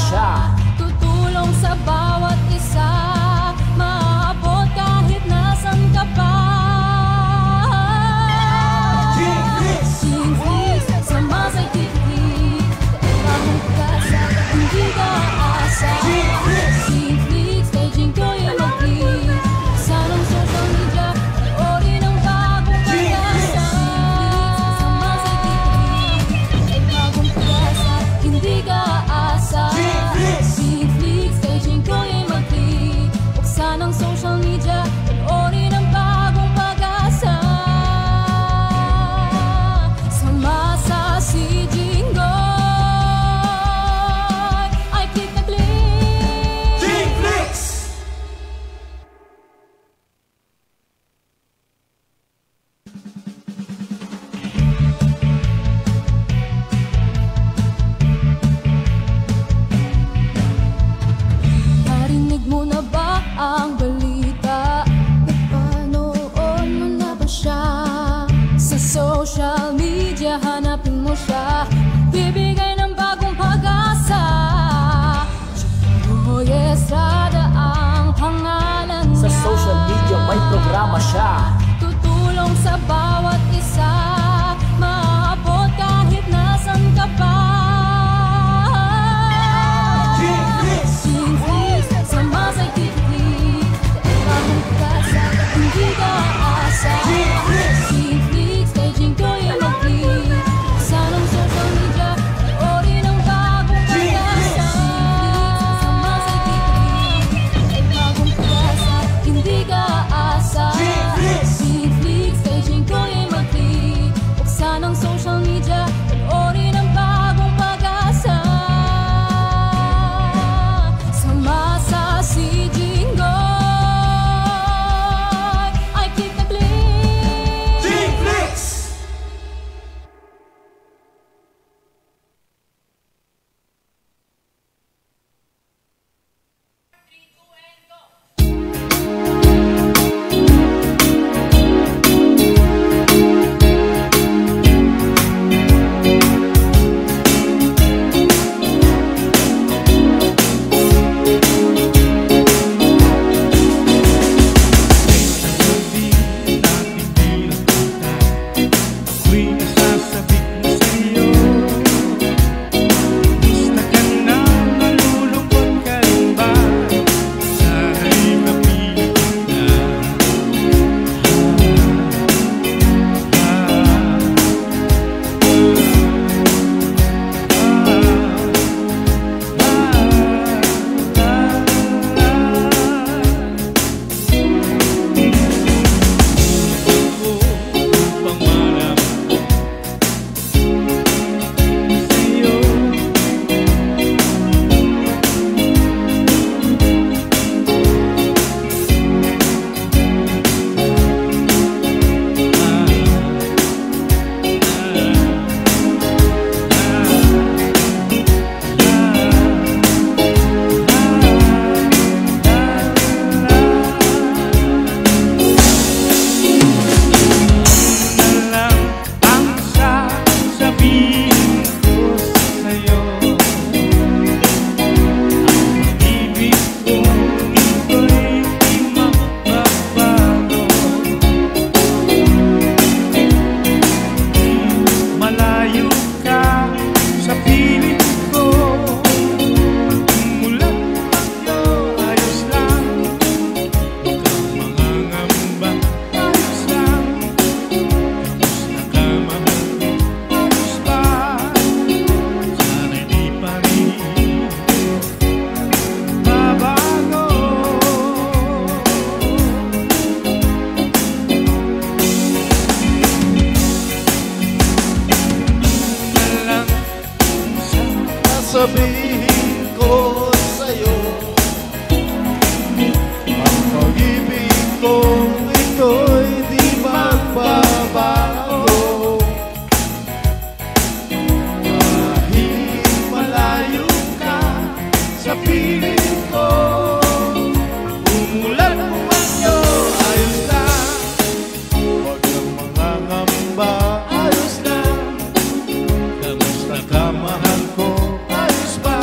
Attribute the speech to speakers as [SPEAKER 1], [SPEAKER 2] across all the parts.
[SPEAKER 1] siya.
[SPEAKER 2] Tutulong sa bawat isa, maabot kahit nasan ka pa. G-Flix, sama sa titik, bagong pag-asa, hindi ka asa. G-Flix, staging ko yung mag-click, sanang social media, ori ng bagong pag-asa. Sama sa titik, bagong pag-asa, hindi ka asa. G-Flix, staging ko yung mag-click, buksan ang social media, ori ng bagong pag-asa. Sama sa si Jingoy, ay click na click.
[SPEAKER 1] G-Flix!
[SPEAKER 2] Narinig mo na ba ang balita? Napanood mo na ba siya? Sa social media hanapin mo siya, bibigay ng bagong pag-asa. Jingoy Estrada ang pangalan niya.
[SPEAKER 1] Sa social media may programa siya.
[SPEAKER 2] Tutulong sa bawat isa, maabot kahit nasan ka pa. G-Flix, sama sa titik, bagong pag-asa, hindi ka asa. G-Flix, staging ko yung mag-click, sanang social media, ori ng bagong pag-asa. Sama sa titik, bagong pag-asa, hindi ka asa. G-Flix, staging ko yung mag-click, buksan ang social media, ori ng bagong pag-asa. Sama sa si Jingoy, ay click na click.
[SPEAKER 1] G-Flix!
[SPEAKER 3] sasabihin ko sa'yo, ang pag-ibig kong ito'y di magbabago. Kahit malayo ka sa piling ko, umulan man yun, ayos lang. Huwag kang mangangamba, ayos lang. Kamusta ka, mahal ko? Ayos ba?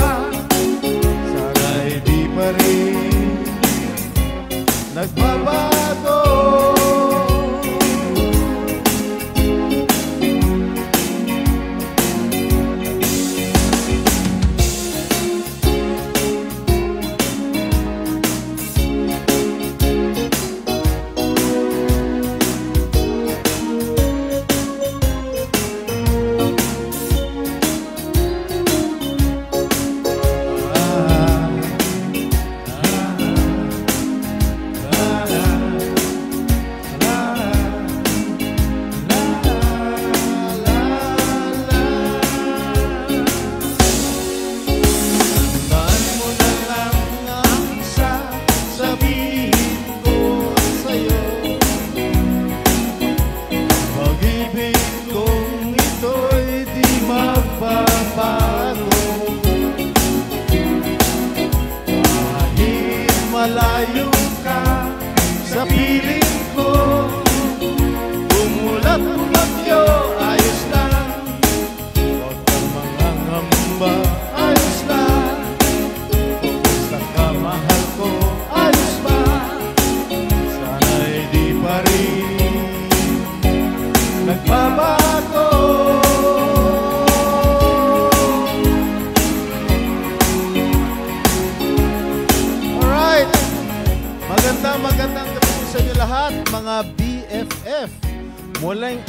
[SPEAKER 4] BFF.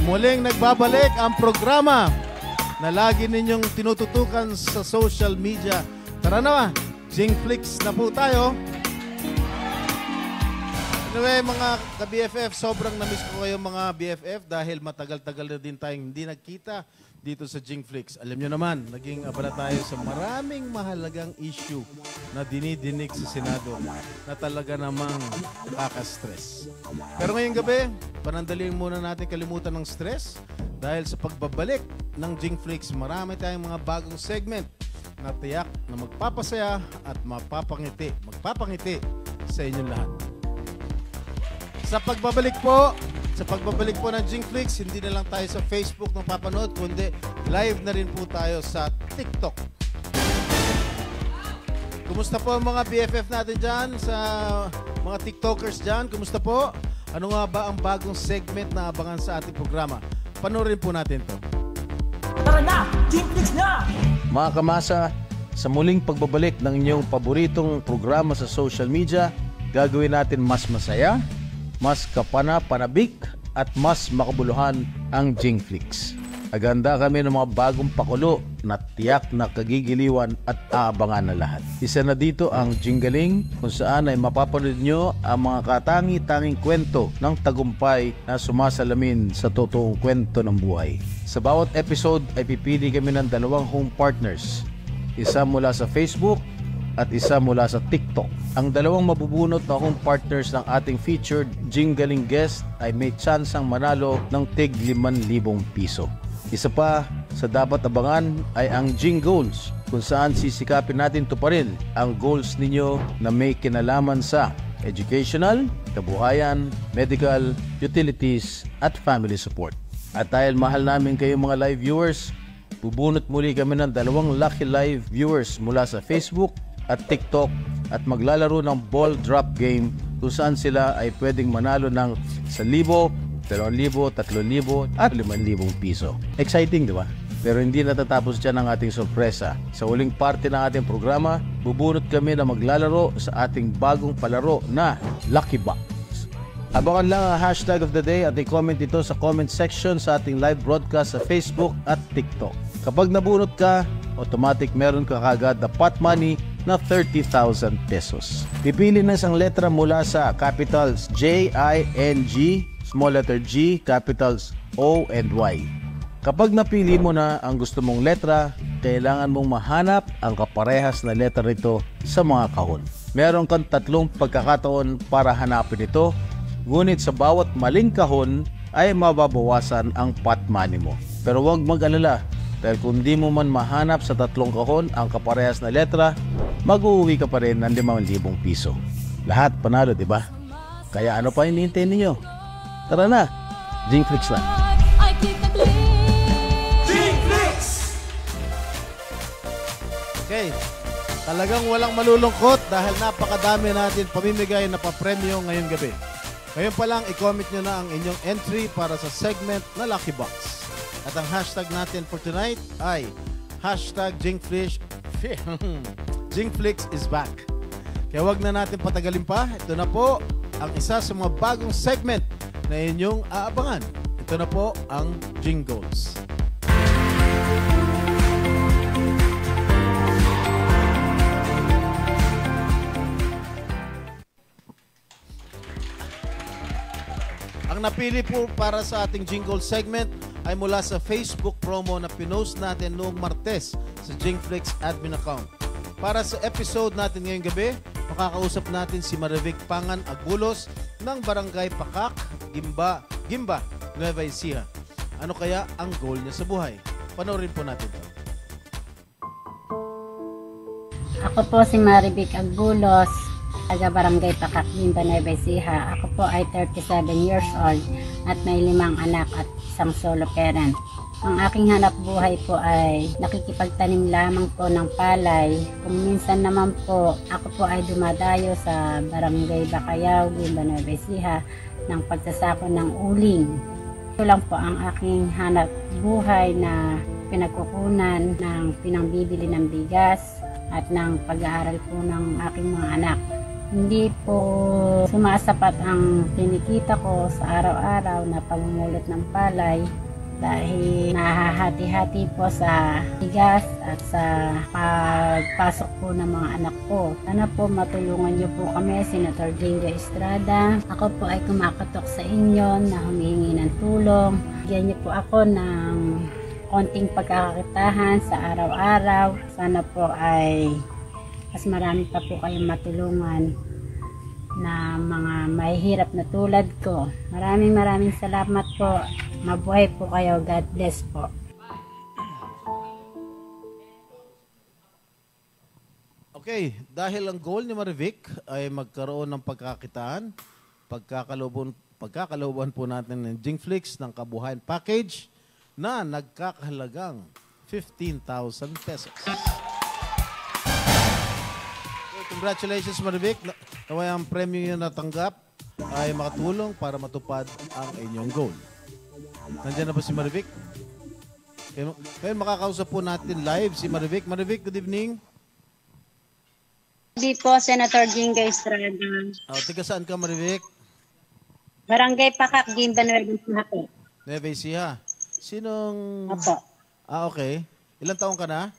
[SPEAKER 4] Muling nagbabalik ang programa na lagi ninyong tinututukan sa social media. Tara na, Jingflix na po tayo. Anyway, mga ka-BFF, sobrang namiss ko kayo mga BFF dahil matagal-tagal na din tayong hindi nagkita dito sa Jingflix. Alam nyo naman, naging abala tayo sa maraming mahalagang issue na dinidinig sa Senado na talaga namang nakaka-stress. Pero ngayong gabi, panandaliin muna natin kalimutan ng stress dahil sa pagbabalik ng Jingflix, marami tayong mga bagong segment na tiyak na magpapasaya at magpapangiti sa inyong lahat. Sa pagbabalik po ng Jingflix, hindi na lang tayo sa Facebook ng papanood, kundi live na rin po tayo sa TikTok. Kumusta po ang mga BFF natin dyan, sa mga TikTokers dyan? Kumusta po? Ano nga ba ang bagong segment na abangan sa ating programa? Panoorin po natin to.
[SPEAKER 1] Tara na! Jingflix na!
[SPEAKER 5] Mga kamasa, sa muling pagbabalik ng inyong paboritong programa sa social media, gagawin natin mas masaya, mas kapana-panabik at mas makabuluhan ang Jingflix. Aganda kami ng mga bagong pakulo na tiyak na kagigiliwan at aabangan na lahat. Isa na dito ang Jingaling, kung saan ay mapapanood nyo ang mga katangi-tanging kwento ng tagumpay na sumasalamin sa totoong kwento ng buhay. Sa bawat episode ay pipili kami ng 2 home partners. Isa mula sa Facebook at isa mula sa TikTok. Ang 2 mabubunot na home partners ng ating featured Jingaling guest ay may tsansang manalo ng tig 5,000 piso. Isa pa sa dapat abangan ay ang Jing Goals, kung saan sisikapin natin tuparin ang goals ninyo na may kinalaman sa educational, kabuhayan, medical, utilities at family support. At dahil mahal namin kayo mga live viewers, bubunot muli kami ng 2 lucky live viewers mula sa Facebook at TikTok at maglalaro ng ball drop game kung saan sila ay pwedeng manalo ng 1,000, 2,000, 3,000 at 5,000 piso. Exciting, di ba? Pero hindi natatapos dyan ang ating sorpresa. Sa huling parte ng ating programa, bubunot kami na maglalaro sa ating bagong palaro na Lucky Box. Abangan lang ang hashtag of the day at i-comment ito sa comment section sa ating live broadcast sa Facebook at TikTok. Kapag nabunot ka, automatic meron ka kagad na pot money na 30,000 pesos. Pipili ng isang letra mula sa capitals J-I-N-G, small letter G, capitals O and Y. Kapag napili mo na ang gusto mong letra, kailangan mong mahanap ang kaparehas na letra nito sa mga kahon. Meron kang 3 pagkakataon para hanapin ito, ngunit sa bawat maling kahon ay mababawasan ang pot money mo. Pero huwag mag-alala, dahil kung di mo man mahanap sa 3 kahon ang kaparehas na letra, mag-uuwi ka pa rin ng 5,000 piso. Lahat panalo, di ba? Kaya ano pa hinihintay ninyo? Tara na, Jingflix na.
[SPEAKER 4] Okay, talagang walang malulungkot dahil napakadami natin pamimigay na papremyo ngayong gabi. Ngayon pa lang, i-comment nyo na ang inyong entry para sa segment na Lucky Box. At ang hashtag natin for tonight ay hashtag Jingflix. Jingflix is back. Kaya wag na natin patagalin pa. Ito na po ang isa sa mga bagong segment na inyong aabangan. Ito na po ang Jingles. Ang napili po para sa ating Jingle segment ay mula sa Facebook promo na pinost natin noong Martes sa Jingflix admin account. Para sa episode natin ngayong gabi, makakausap natin si Marivic Pangan Agulos ng Barangay Pakak, Gimba, Nueva Ecija. Ano kaya ang goal niya sa buhay? Panoorin po natin ito.
[SPEAKER 6] Ako po si Marivic Agulos, taga Barangay Pakak, Gimba, Nueva Ecija. Ako po ay 37 years old at may 5 anak at isang solo parent. Ang aking hanap buhay po ay nakikipagtanim lamang po ng palay. Kung minsan naman po, ako po ay dumadayo sa Barangay Bacayao, Gimba, Nueva Ecija ng pagsasako ng uling. Ito lang po ang aking hanap buhay na pinagkukunan ng pinangbibili ng bigas at ng pag-aaral po ng aking mga anak. Hindi po sumasapat ang kinikita ko sa araw-araw na pamumulot ng palay dahil nahahati-hati po sa bigas at sa pagpasok po ng mga anak ko. Sana po matulungan niyo po kami, Senator Jingo Estrada. Ako po ay kumakatok sa inyo na humihingi ng tulong. Bigyan niyo po ako ng konting pagkakakitahan sa araw-araw. Sana po ay mas marami pa po kayong matulungan na mga mahihirap na tulad ko. Maraming salamat po. Mabuhay po kayo. God bless po.
[SPEAKER 4] Okay, dahil ang goal ni Marivic ay magkaroon ng pagkakitaan, pagkakalooban po natin ng Jingflix ng kabuhayan package na nagkakahalagang 15,000 pesos. Congratulations, Marivic. Naway ang premyo yung natanggap ay makatulong para matupad ang inyong goal. Nandiyan na ba si Marivic? Kaya makakausap po natin live si Marivic. Marivic, good evening.
[SPEAKER 6] Hindi po, Senator Jingo Estrada.
[SPEAKER 4] Tiga saan ka, Marivic?
[SPEAKER 6] Barangay Pakak, Gimba, Nueva Ecija po.
[SPEAKER 4] Nueva Ecija. Sinong...
[SPEAKER 6] Opo.
[SPEAKER 4] Okay. Ilang taong ka na?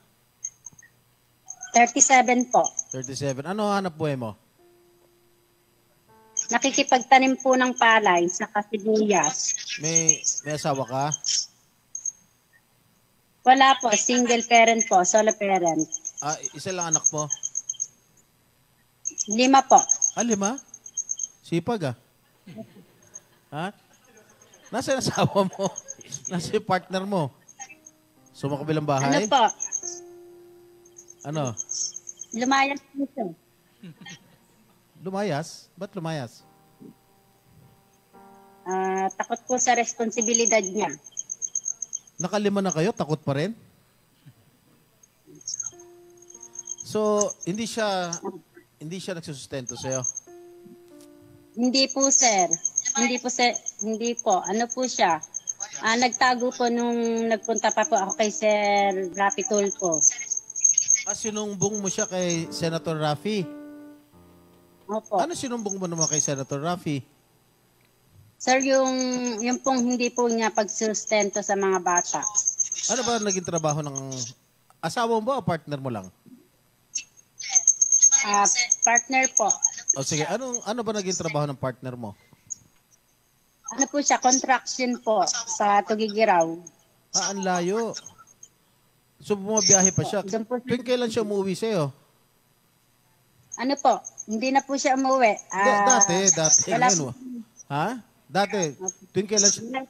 [SPEAKER 6] 37 po.
[SPEAKER 4] 37. Ano hanap buhay mo?
[SPEAKER 6] Nakikipagtanim po ng palay sa kasibuyas.
[SPEAKER 4] May asawa ka?
[SPEAKER 6] Wala po, single parent po, solo parent.
[SPEAKER 4] Isa lang anak mo?
[SPEAKER 6] 5 po.
[SPEAKER 4] 5? Sipag Ha? Nasa yung asawa mo? Nasa yung partner mo? Sumakabilang bahay?
[SPEAKER 6] Ano po?
[SPEAKER 4] Ano?
[SPEAKER 6] Lumayas po siya.
[SPEAKER 4] Lumayas? Ba't lumayas?
[SPEAKER 6] Takot po sa responsibilidad niya.
[SPEAKER 4] Nakalima na kayo? Takot pa rin? So, hindi siya nagsusustento sa'yo?
[SPEAKER 6] Hindi po, sir. Hindi po. Ano po siya? Nagtago po nung nagpunta pa po ako kay Sir Rapi Tulfo.
[SPEAKER 4] Sinumbong mo siya kay Senator Raffy?
[SPEAKER 6] Opo.
[SPEAKER 4] Ano sinumbong mo naman kay Senator Raffy?
[SPEAKER 6] Sir, yung pong hindi po niya pagsustento sa mga bata.
[SPEAKER 4] Ano ba naging trabaho ng asawa mo ba o partner mo lang?
[SPEAKER 6] Partner po.
[SPEAKER 4] O sige, ano ba naging trabaho ng partner mo?
[SPEAKER 6] Ano po siya? Construction po sa Tugigiraw.
[SPEAKER 4] Ang layo. So, bumabiyahe pa siya. Tuwing kailan siya umuwi sa'yo?
[SPEAKER 6] Ano po? Hindi na po siya umuwi.
[SPEAKER 4] Dati.
[SPEAKER 6] Wala
[SPEAKER 4] Ngayon, ha? Dati. Tuwing kailan siya?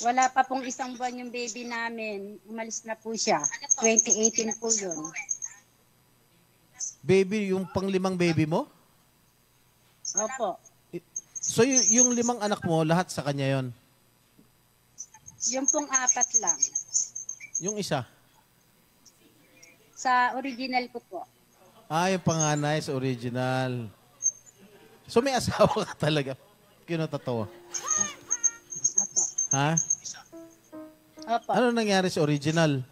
[SPEAKER 6] Wala pa pong isang buwan yung baby namin. Umalis na po siya. 2018 po yun.
[SPEAKER 4] Baby, yung pang-5 baby mo?
[SPEAKER 6] Opo.
[SPEAKER 4] So, yung 5 anak mo, lahat sa kanya yon?
[SPEAKER 6] Yung pong 4 lang.
[SPEAKER 4] Yung isa?
[SPEAKER 6] Sa original ko po.
[SPEAKER 4] Yung panganay sa original. So, may asawa ka talaga. Kinatatawa.
[SPEAKER 6] Opo.
[SPEAKER 4] Ha?
[SPEAKER 6] Opo.
[SPEAKER 4] Ano nangyari sa original?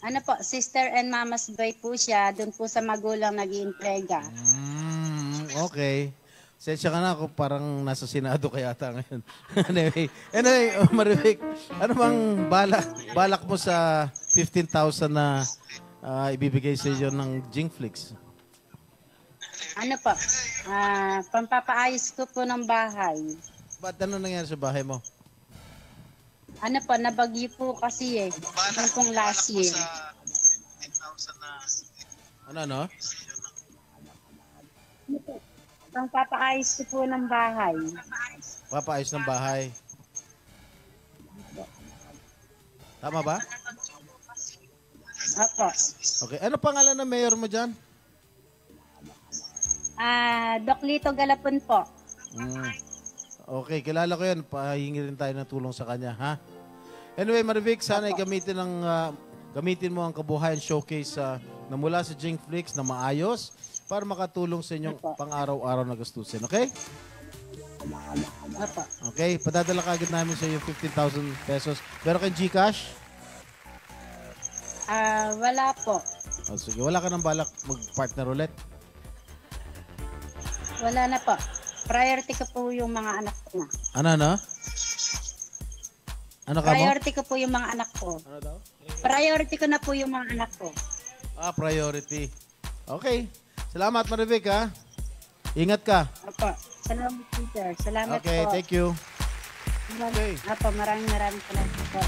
[SPEAKER 6] Ano po, sister and mama's boy po siya. Doon po sa magulang nag-iintrega.
[SPEAKER 4] Okay. Sensya ka na ako, parang nasa Senado ka yata ngayon. anyway, Marivic, ano bang balak mo sa 15,000 na ibibigay sa iyo ng Jingflix?
[SPEAKER 6] Ano po, pampapaayos ko po ng bahay.
[SPEAKER 4] Ba't ano nangyari sa bahay mo?
[SPEAKER 6] Ano po, nabagyo po kasi Yung pong last year.
[SPEAKER 4] Ano?
[SPEAKER 6] Pampapaayos ko po ng bahay.
[SPEAKER 4] Papaayos ng bahay. Tama ba?
[SPEAKER 6] Opo.
[SPEAKER 4] Okay. Ano pangalan ng mayor mo dyan?
[SPEAKER 6] Doc Lito Galapon po.
[SPEAKER 4] Okay, kilala ko yan. Pahingi rin tayo ng tulong sa kanya, ha? Anyway, Marivic, sana gamitin mo ang Kabuhayan Showcase na mula sa Jingflix na maayos para makatulong sa inyong pang-araw-araw na gastusin, okay?
[SPEAKER 6] Opo.
[SPEAKER 4] Okay, padadala ka agad namin sa iyo 15,000 pesos. Pero kay GCash?
[SPEAKER 6] Wala po.
[SPEAKER 4] Oh, sige, wala ka nang balak mag-partner ulit?
[SPEAKER 6] Wala na po. Priority ko po yung mga anak ko na.
[SPEAKER 4] Ano? Ano ka mo?
[SPEAKER 6] Priority ko po yung mga anak ko.
[SPEAKER 4] Ano daw?
[SPEAKER 6] Priority ko na po yung mga anak ko.
[SPEAKER 4] Priority. Okay. Salamat, Marivic, ha? Ingat ka.
[SPEAKER 6] Opo. Salamat, teacher. Salamat
[SPEAKER 4] Okay,
[SPEAKER 6] po.
[SPEAKER 4] thank you. Okay.
[SPEAKER 6] Opo, maraming salamat po.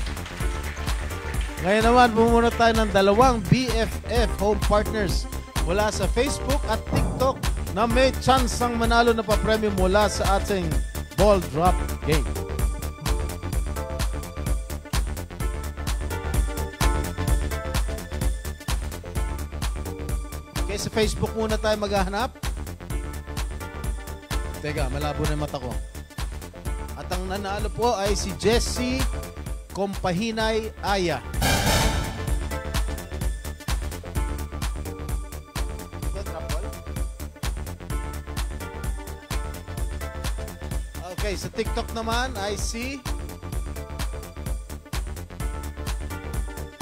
[SPEAKER 4] Ngayon naman, bumunot tayo ng dalawang BFF home partners mula sa Facebook at TikTok na may chance ang manalo na pa-premyo mula sa ating ball drop game. Okay, sa Facebook muna tayo maghahanap. Teka, malabo na yung mata ko. At ang nanalo po ay si Jessie Compahinay Aya. Okay, sa TikTok naman ay si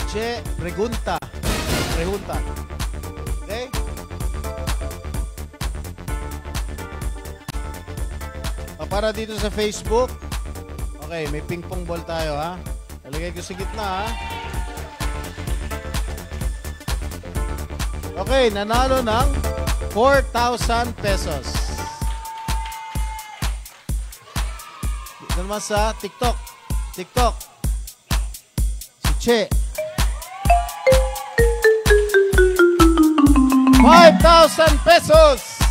[SPEAKER 4] Che Pregunta. Okay? Para dito sa Facebook. Okay, may ping pong ball tayo, ha? Nalagay ko sa gitna, ha? Okay, nanalo ng 4,000 pesos. Dito naman sa TikTok. Si Che. 5,000 pesos!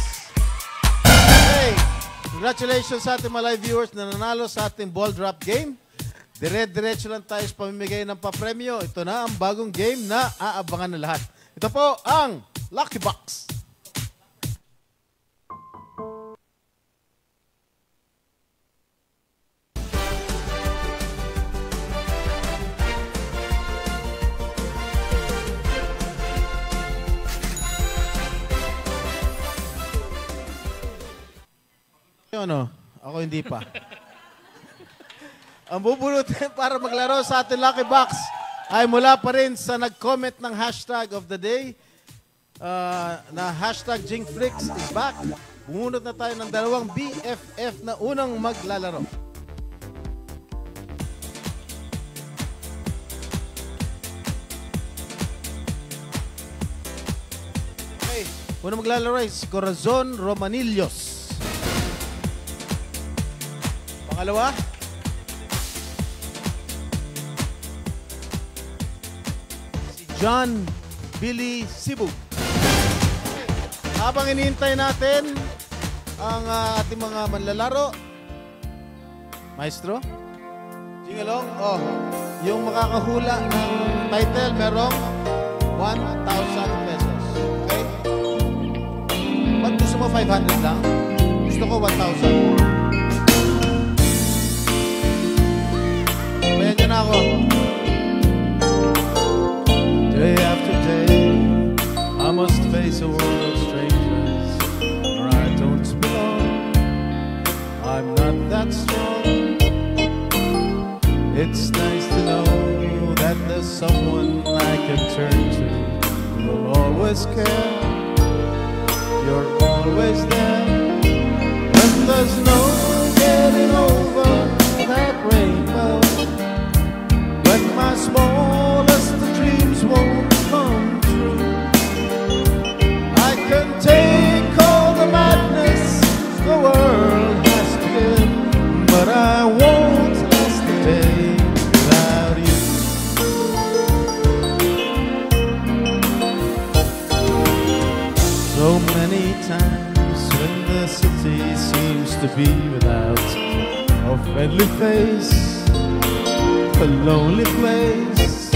[SPEAKER 4] Okay. Congratulations sa ating mga live viewers na nanalo sa ating ball drop game. Dire-diretso lang tayo sa pamimigay ng papremyo. Ito na ang bagong game na aabangan ng lahat. Ito po ang Lucky Box. Ano? Ako hindi pa. Ang bubunutin para maglaro sa ating Lucky Box ay mula pa rin sa nag-comment ng hashtag of the day na hashtag Jingflix is back. Bumunot na tayo ng dalawang BFF na unang maglalaro. Okay. Unang maglalaro is Corazon Romanillos. Pangalawa, si John Billy Sibug. Habang hinihintay natin ang ating mga manlalaro, Maestro, sing along. Oh, yung makakahula ng title merong 1,000 pesos. Okay? Ba't gusto mo 500 lang? Gusto ko 1,000. Bayan nyo na ako. Day after day, I must face a world of strangers where I don't belong. I'm not that strong. It's nice to know that there's someone I can turn to who will always care. You're always there. When there's no getting over that rainbow. When my smallest dreams won't come true, I can take all the madness the world has to give, but I won't last a day without you. So many times when the city seems to be without a friendly face, a lonely place,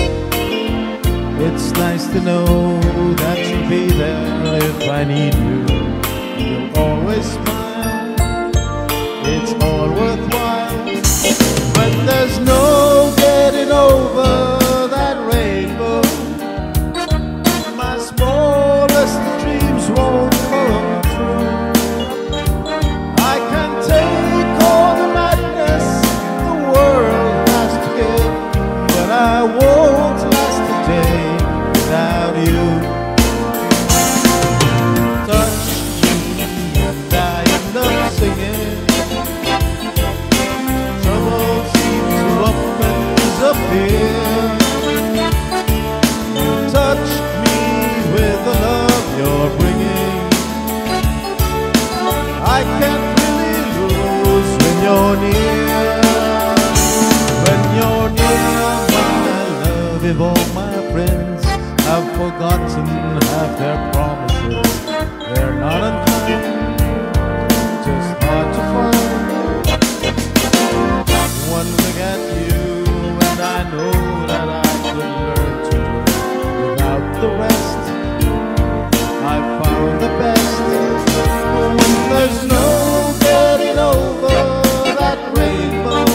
[SPEAKER 4] it's nice to know that you'll be there if I need you. You'll always smile, it's all worthwhile. When there's no getting over that rainbow, my smallest dreams won't come true. I can take all the madness the world has to give, but I won't last a day without you. you're near, when you're near, my love, if all my friends have forgotten half their promises, they're not unkind, just hard to find. One look at you, and I know that I could learn to do without the rest. I found the best. When there's no getting over that rainbow,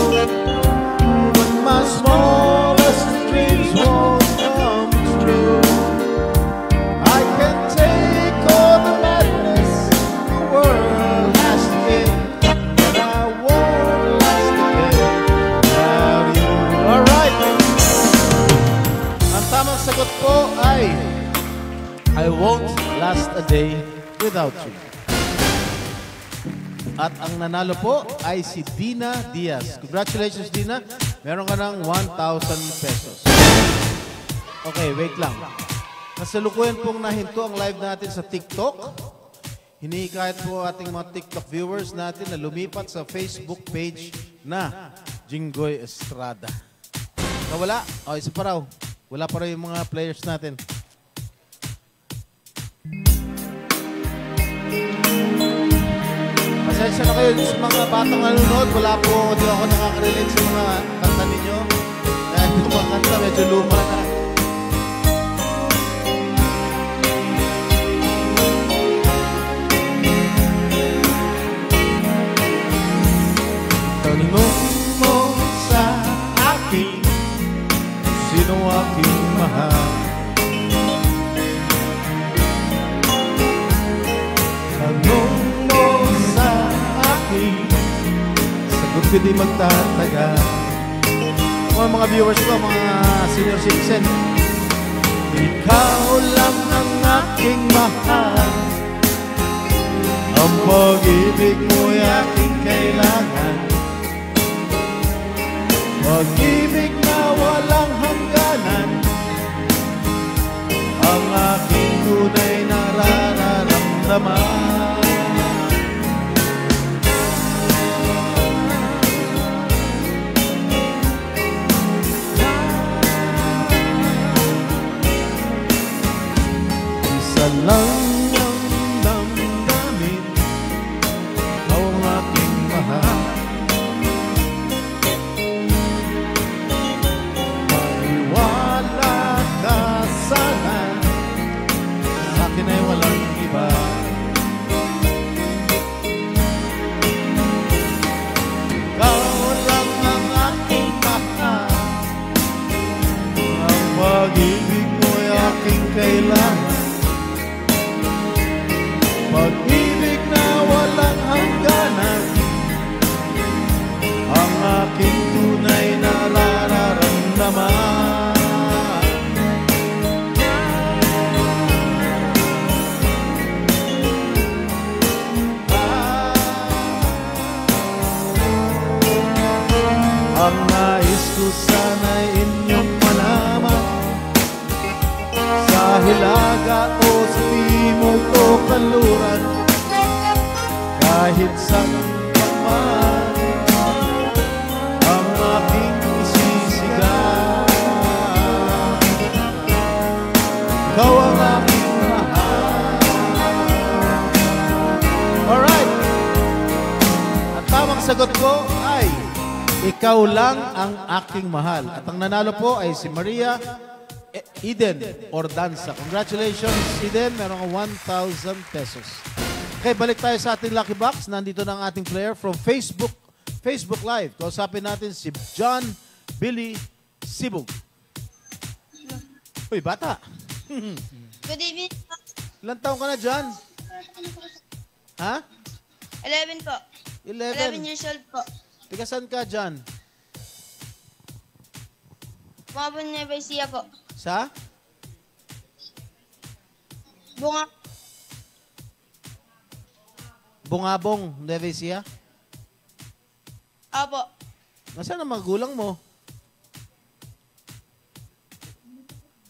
[SPEAKER 4] when my smallest dreams won't come true, I can take all the madness the world has to give, but I won't last a day without you. Alright! Ang tamang sagot po ay I won't last a day without you. At ang nanalo po ay si Dina Diaz. Congratulations, Dina. Meron ka ng 1,000 pesos. Okay, wait lang. Kasalukuyan pong nahinto ang live natin sa TikTok. Hinihikayat po ating mga TikTok viewers natin na lumipat sa Facebook page na Jinggoy Estrada. Nawala? O, isa pa raw. Wala pa raw yung mga players natin. Pasensya na kayo sa mga batang nanonood. Wala po, di ako nakaka-relate sa mga kanta ninyo. Dahil ito mga kanta, medyo luma na. Tanong mo sa akin, sino aking mahal? Tanong mo sa akin, sagot ko di magtatagal. Mga viewers ko, mga senior citizen, ikaw lang ang aking mahal. Ang pag-ibig mo'y aking kailangan, pag-ibig na walang hangganan, ang aking tunay na nararamdaman. Isa lang ang damdamin, ikaw ang aking mahal. Maniwala ka sana, sa akin ay walang iba. Ikaw lang ang aking mahal, ang pag-ibig mo'y aking kailangan, pag-ibig na walang hangganan, ang aking tunay na nararamdaman. Ang nais ko sana'y inyong malaman, sa hilaga o sa timog o kanluran, kahit saan ka man, ang aking isisigaw. Ikaw ang aking mahal. Alright! Ang tamang sagot ko ay ikaw lang ang aking mahal. At ang nanalo po ay si Maria Eden Ordanza. Congratulations, Eden. Meron ka 1,000 pesos. Okay, balik tayo sa ating Lucky Box. Nandito na ang ating player from Facebook Live. Kausapin natin si John Billy Sibug. Uy, bata.
[SPEAKER 7] Good evening.
[SPEAKER 4] Ilan taong ka na, John? Ha?
[SPEAKER 7] 11 po. 11
[SPEAKER 4] 11.
[SPEAKER 7] years old po.
[SPEAKER 4] Tiga saan ka, John?
[SPEAKER 7] Mabon na Ecija po.
[SPEAKER 4] Sa? Bungabong, Nueva Ecija?
[SPEAKER 7] Apo.
[SPEAKER 4] Nasaan ang magulang mo?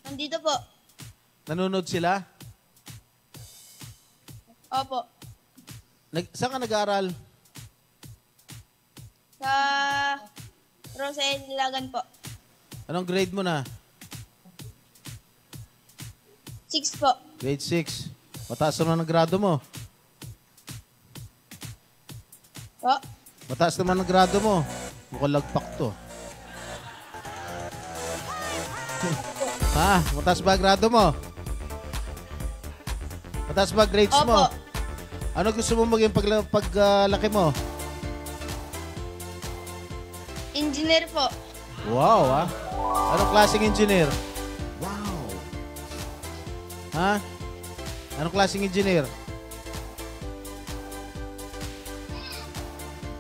[SPEAKER 7] Nandito po.
[SPEAKER 4] Nanonood sila?
[SPEAKER 7] Opo.
[SPEAKER 4] Saan ka nag-aaral?
[SPEAKER 7] Sa Rosel Lagan po.
[SPEAKER 4] Anong grade mo na?
[SPEAKER 7] 6 po.
[SPEAKER 4] Grade 6. Mataas naman ang grado mo.
[SPEAKER 7] Po.
[SPEAKER 4] Mataas naman ang grado mo. Mukhang lagpak to. Ha? Mataas ba ang grado mo? Mataas ba grades mo?
[SPEAKER 7] Opo.
[SPEAKER 4] Ano gusto mo maging paglaki mo?
[SPEAKER 7] Engineer po.
[SPEAKER 4] Wow, ha? Anong klaseng engineer? Wow. Ha? Anong klaseng engineer?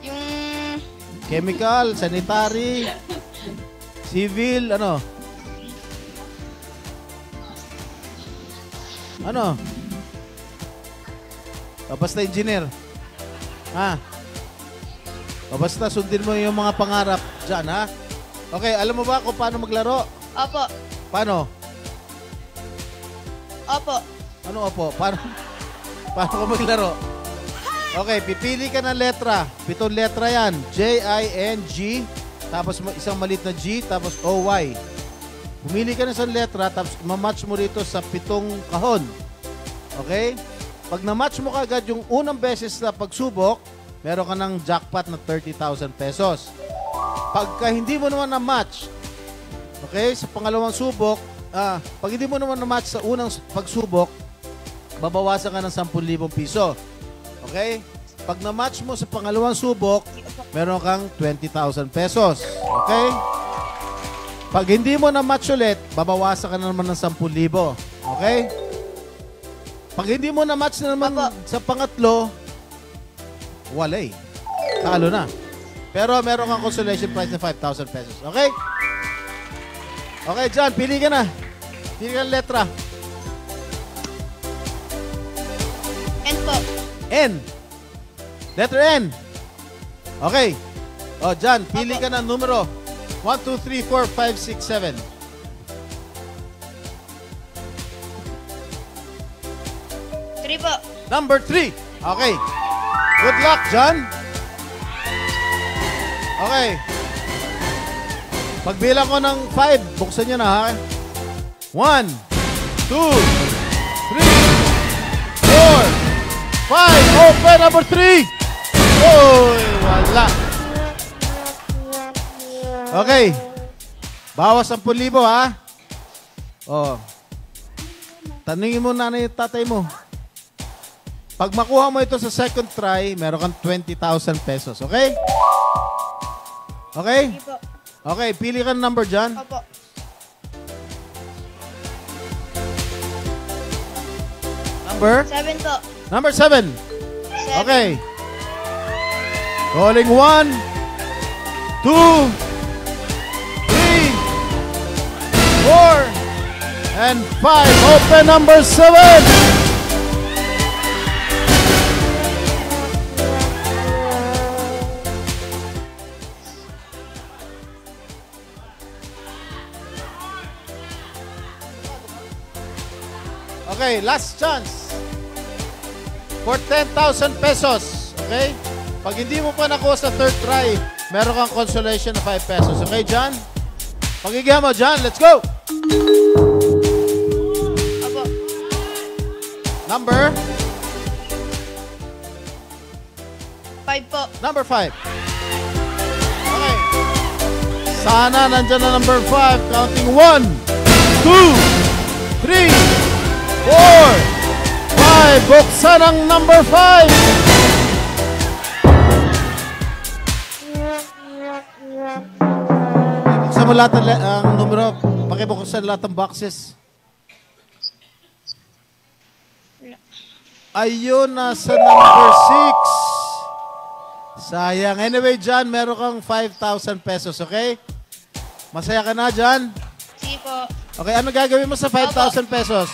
[SPEAKER 7] Yung
[SPEAKER 4] Chemical, sanitary, civil, ano? Ano? Basta engineer. Ha? Basta sundin mo yung mga pangarap dyan, ha? Okay, alam mo ba kung paano maglaro?
[SPEAKER 7] Opo.
[SPEAKER 4] Paano?
[SPEAKER 7] Opo.
[SPEAKER 4] Ano opo? Paano ka maglaro? Okay, pipili ka ng letra. 7 letra yan. J-I-N-G. Tapos isang maliit na G. Tapos O-Y. Pumili ka ng isang letra. Tapos mamatch mo rito sa 7 kahon. Okay? Pag na-match mo kagad yung unang beses na pagsubok, meron ka ng jackpot na 30,000 pesos. Pagka hindi mo naman na-match, okay, sa pangalawang subok, pag hindi mo naman na-match sa unang pagsubok, babawasan ka ng 10,000 piso. Okay? Pag na-match mo sa pangalawang subok, meron kang 20,000 pesos. Okay? Pag hindi mo na-match ulit, babawasan ka na naman ng 10,000. Okay? Pag hindi mo na-match na naman sa pangatlo, walay. Talo na. Pero meron kang consolation prize na 5,000 pesos. Okay? Okay, John, pili ka na. Pili ka ng letra.
[SPEAKER 7] N po.
[SPEAKER 4] N. Letter N. Okay. O, John, pili ka ng numero. 1, 2, 3, 4, 5, 6, 7.
[SPEAKER 7] Po.
[SPEAKER 4] Number 3. Okay. Good luck, John. Okay. Pagbilang ko ng 5, buksan nyo na, ha? 1, 2, 3, 4, 5. Open number 3. Uy, wala. Okay. Bawas 10,000, ha? Oh. Tanungin mo nanay at tatay mo. Pag makuha mo ito sa second try, meron kang 20,000 pesos. Okay? Okay?
[SPEAKER 7] Sige po.
[SPEAKER 4] Okay, pili ka ng number dyan.
[SPEAKER 7] Opo.
[SPEAKER 4] Number?
[SPEAKER 7] 7 po.
[SPEAKER 4] Number 7.
[SPEAKER 7] 7.
[SPEAKER 4] Okay. Calling 1, 2, 3, 4, and 5. Open number 7. Okay, last chance. For 10,000 pesos. Okay? Pag hindi mo pa nakuha sa third try, meron kang consolation na 5 pesos. Okay, John? Pagigyan mo, John. Let's go!
[SPEAKER 7] Opo.
[SPEAKER 4] Number?
[SPEAKER 7] 5 po.
[SPEAKER 4] Number 5. Okay. Sana nandyan na number 5. Counting 1, 2, 3, 4, 5. Buksan ang number 5. Buksan mo lahat ang numero. Pakibuksan lahat ng boxes. Ayun, nasa number 6. Sayang. Anyway, John, meron kang 5,000 pesos, okay? Masaya ka na, John?
[SPEAKER 7] Sige po.
[SPEAKER 4] Okay, ano gagawin mo sa 5,000 pesos?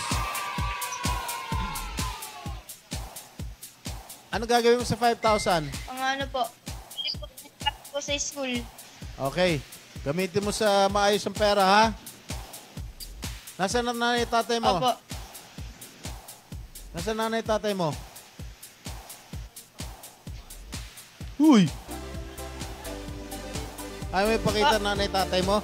[SPEAKER 4] Ano gagawin mo sa 5,000?
[SPEAKER 7] Ang ano po. Po sa school.
[SPEAKER 4] Okay. Gamitin mo sa maayos ang pera, ha? Nasaan ang nanay tatay mo?
[SPEAKER 7] Opo.
[SPEAKER 4] Nasaan nanay tatay mo? Uy! Ayaw mo ipakita nanay tatay mo?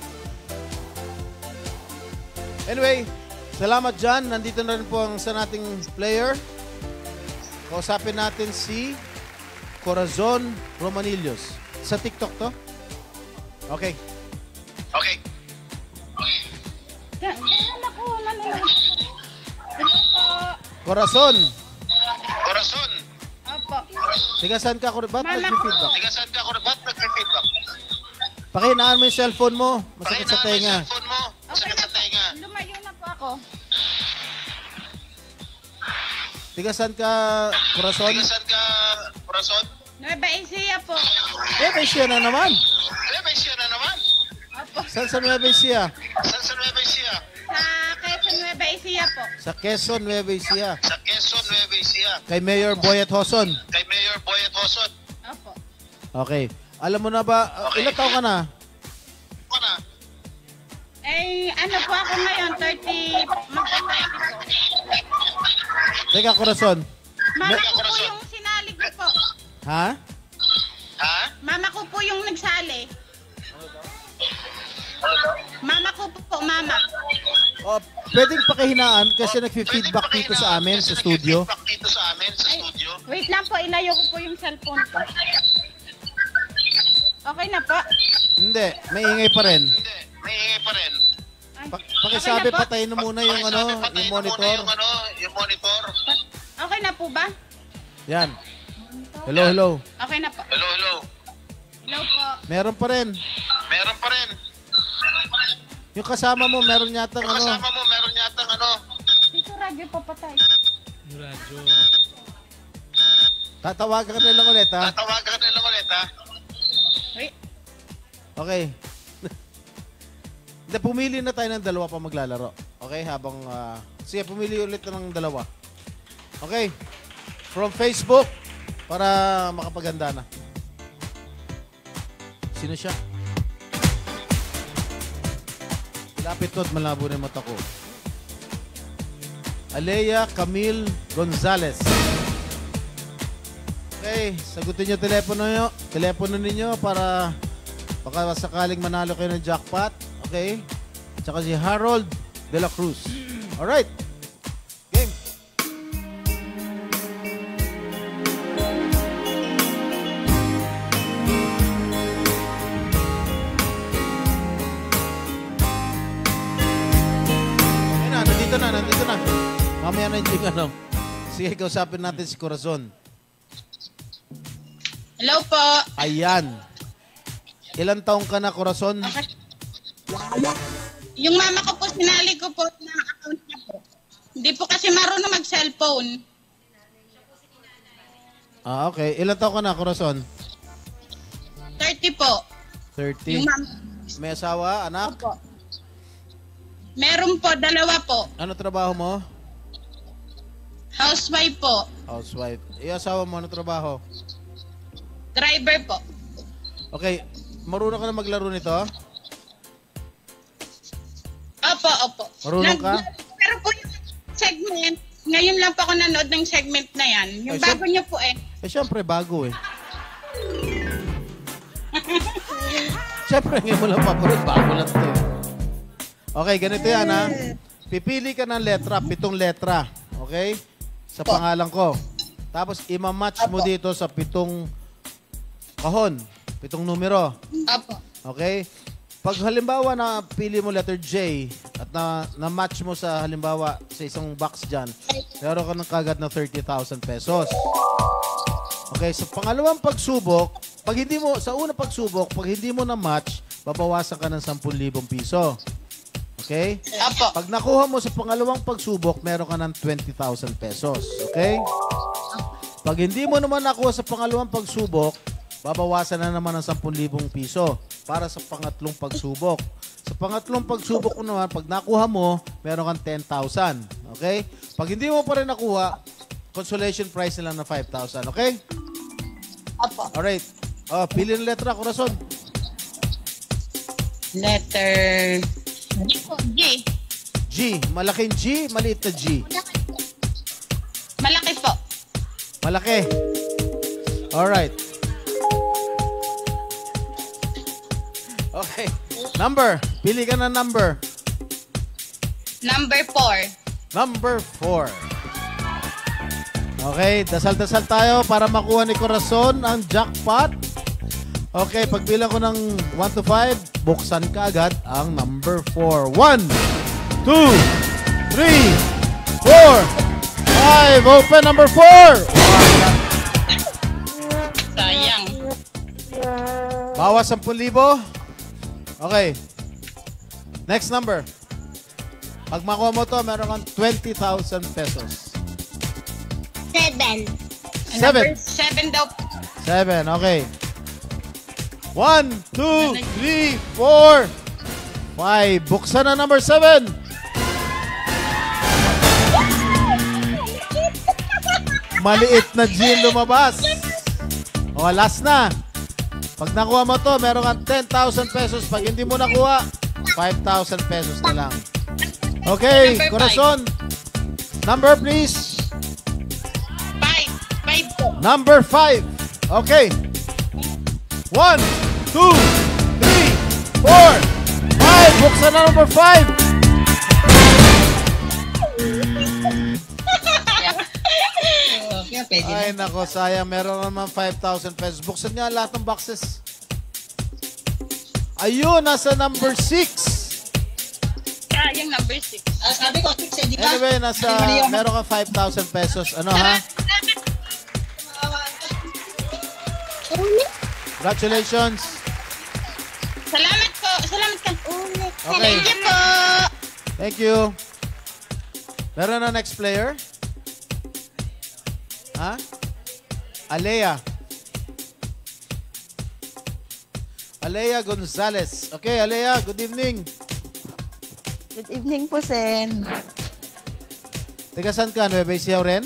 [SPEAKER 4] Anyway, salamat dyan. Nandito na rin po ang isa nating player. Kausapin natin si Corazon Romanillos. Sa TikTok to? Okay.
[SPEAKER 8] Okay.
[SPEAKER 4] Corazon,
[SPEAKER 8] Corazon.
[SPEAKER 7] Opo.
[SPEAKER 4] tiga saan ka? Ba't nag-feedback?
[SPEAKER 8] Tiga saan ka? Ba't nag-feedback?
[SPEAKER 4] Pakihinaan mo yung cellphone mo. Masakit sa tenga.
[SPEAKER 8] Cellphone mo. Masakit sa tenga.
[SPEAKER 7] Lumayo na po ako.
[SPEAKER 4] Tiga saan ka, Corazon?
[SPEAKER 8] Tiga saan ka, Corazon?
[SPEAKER 7] Nueva Ecija po.
[SPEAKER 4] May siya na naman.
[SPEAKER 8] May siya na naman.
[SPEAKER 7] Opo.
[SPEAKER 4] Saan sa Nueva Ecija?
[SPEAKER 8] Saan sa Nueva Ecija?
[SPEAKER 7] Sa Quezon Nueva Ecija po.
[SPEAKER 4] Sa Quezon, Nueva Ecija.
[SPEAKER 8] Sa Quezon, Nueva Ecija.
[SPEAKER 4] Kay Mayor Boyet Hoson.
[SPEAKER 8] Kay Mayor Boyet Hoson.
[SPEAKER 7] Opo.
[SPEAKER 4] Okay. Alam mo na ba, ilang taon ka na?
[SPEAKER 8] Ako na.
[SPEAKER 7] Ano po ako ngayon? 30, magpa-30 po.
[SPEAKER 4] Teka, Corazon.
[SPEAKER 7] Mama ko po yung sinali ko po.
[SPEAKER 4] Ha?
[SPEAKER 8] Ha?
[SPEAKER 7] Mama ko po yung nagsali. Mama ko po, mama.
[SPEAKER 4] O, pwedeng pakihinaan kasi nag-feedback dito sa amin sa studio.
[SPEAKER 8] Feedback dito sa amin sa studio.
[SPEAKER 7] Wait lang po, ilayo ko po yung cellphone ko. Okay na po.
[SPEAKER 4] Hindi, may ingay pa rin.
[SPEAKER 8] Hindi, may ingay pa rin.
[SPEAKER 4] Pakisabi,
[SPEAKER 7] Okay na po.
[SPEAKER 4] patayin mo muna yung
[SPEAKER 8] Patayin
[SPEAKER 4] yung
[SPEAKER 8] mo muna
[SPEAKER 4] monitor.
[SPEAKER 8] yung monitor.
[SPEAKER 7] Okay na po ba?
[SPEAKER 4] Yan. Hello, hello.
[SPEAKER 7] Okay na po.
[SPEAKER 8] Hello, hello.
[SPEAKER 7] Hello po.
[SPEAKER 4] Meron pa rin.
[SPEAKER 8] Meron pa rin.
[SPEAKER 4] Yung kasama mo, meron yatang
[SPEAKER 8] Yung kasama mo, meron yatang
[SPEAKER 7] Dito radyo papatay.
[SPEAKER 4] Tatawagan ka na lang ulit, ha?
[SPEAKER 8] Tatawagan ka nila ulit, ha?
[SPEAKER 7] Wait.
[SPEAKER 4] Okay. Hindi, pumili na tayo ng dalawa pa maglalaro. Okay, habang... sige, pumili ulit na ng dalawa. Okay. From Facebook, para makapaganda na. Sino siya? Lapit ko at malabo na yung mata ko. Alea Camille Gonzalez. Okay, sagutin nyo telepono ninyo para baka sakaling manalo kayo ng jackpot. Okay? Tsaka si Harold De La Cruz. Alright. Game. Nandito na. Mamaya na yung ano. Sige, kausapin natin si Corazon.
[SPEAKER 7] Hello po.
[SPEAKER 4] Ayan. Ilan taong ka na, Corazon?
[SPEAKER 7] Okay. Yung mama ko po, sinali ko po ng account niya po. Hindi po kasi marunong mag-cellphone.
[SPEAKER 4] Okay. Ilan taong ka na, Corazon?
[SPEAKER 7] 30 po.
[SPEAKER 4] 30.
[SPEAKER 7] Yung mama.
[SPEAKER 4] May asawa, anak?
[SPEAKER 7] Opo. Meron po, 2 po.
[SPEAKER 4] Ano trabaho mo?
[SPEAKER 7] Housewife po.
[SPEAKER 4] Housewife. Yung asawa mo, ano trabaho?
[SPEAKER 7] Driver po.
[SPEAKER 4] Okay. Marunong ka na maglaro nito?
[SPEAKER 7] Opo.
[SPEAKER 4] Marunong ka?
[SPEAKER 7] Pero po yung segment, ngayon lang po ako nanood ng segment na yan. Yung
[SPEAKER 4] Ay,
[SPEAKER 7] bago niyo po eh.
[SPEAKER 4] Siyempre, bago eh. Siyempre, ngayon mo lang papalit. Bago lang ito eh. Okay, ganito yan ha. Pipili ka ng letra, 7 letra. Okay? Sa pangalan ko. Tapos, ima-match mo dito sa 7 kahon. 7 numero.
[SPEAKER 7] Opo.
[SPEAKER 4] Okay? Pag halimbawa na pili mo letter J at na-match mo sa halimbawa sa isang box dyan, meron ka ng kagad na 30,000 pesos. Okay, sa pangalawang pagsubok, sa unang pagsubok, pag hindi mo na-match, babawasan ka ng 10,000 piso. Okay?
[SPEAKER 7] Opo.
[SPEAKER 4] Pag nakuha mo sa pangalawang pagsubok, meron ka ng 20,000 pesos. Okay? Pag hindi mo naman nakuha sa pangalawang pagsubok, babawasan na naman ng 10,000 piso para sa pangatlong pagsubok. Sa pangatlong pagsubok mo naman, pag nakuha mo, meron kang 10,000. Okay? Pag hindi mo pa rin nakuha, consolation prize na lang ng 5,000. Okay?
[SPEAKER 7] Opo.
[SPEAKER 4] Alright. Pili ng letra, Corazon.
[SPEAKER 7] Letter G po. G.
[SPEAKER 4] G. Malaking G, maliit na G.
[SPEAKER 7] Malaki po.
[SPEAKER 4] Malaki. Alright. Okay. Number. Pili ka ng number.
[SPEAKER 7] Number 4.
[SPEAKER 4] Number 4. Okay, dasal-dasal tayo para makuha ni Corazon ang jackpot. Okay, pagbilang ko ng 1 to 5, buksan ka agad ang number 4. 1, 2, 3, 4, 5. Open number 4.
[SPEAKER 7] Sayang.
[SPEAKER 4] Bawas 10,000. Okay. Next number. Pag makuha mo to, meron kang 20,000 pesos.
[SPEAKER 7] 7.
[SPEAKER 4] 7.
[SPEAKER 7] 7 daw.
[SPEAKER 4] 7, okay. 1, 2, 3, 4, 5. Buksan na number 7. Maliit na Jean lumabas. O, last na. Pag nakuha mo to, meron kang 10,000 pesos. Pag hindi mo nakuha, 5,000 pesos na lang. Okay,
[SPEAKER 7] Number
[SPEAKER 4] Corazon. Number, please.
[SPEAKER 7] 5 po.
[SPEAKER 4] Number 5. Okay. 1, 2, 3, 4, 5. Buksan na number 5.
[SPEAKER 7] Kaya pwede na.
[SPEAKER 4] Ay, nako, sayang. Meron naman 5,000 pesos. Buksan nga lahat ng boxes. Ayun, nasa number 6.
[SPEAKER 7] Yung number 6. Sabi ko, 6 di ba?
[SPEAKER 4] Anyway, meron ka 5,000 pesos. Ano, ha? Congratulations.
[SPEAKER 7] Salamat po. Salamat ka.
[SPEAKER 4] Okay.
[SPEAKER 7] Thank you po.
[SPEAKER 4] Thank you. Meron na next player? Ha? Alea. Alea Gonzalez. Okay, Alea, good evening.
[SPEAKER 9] Good evening po, Sen.
[SPEAKER 4] Taga saan ka? Nueva Ecija rin?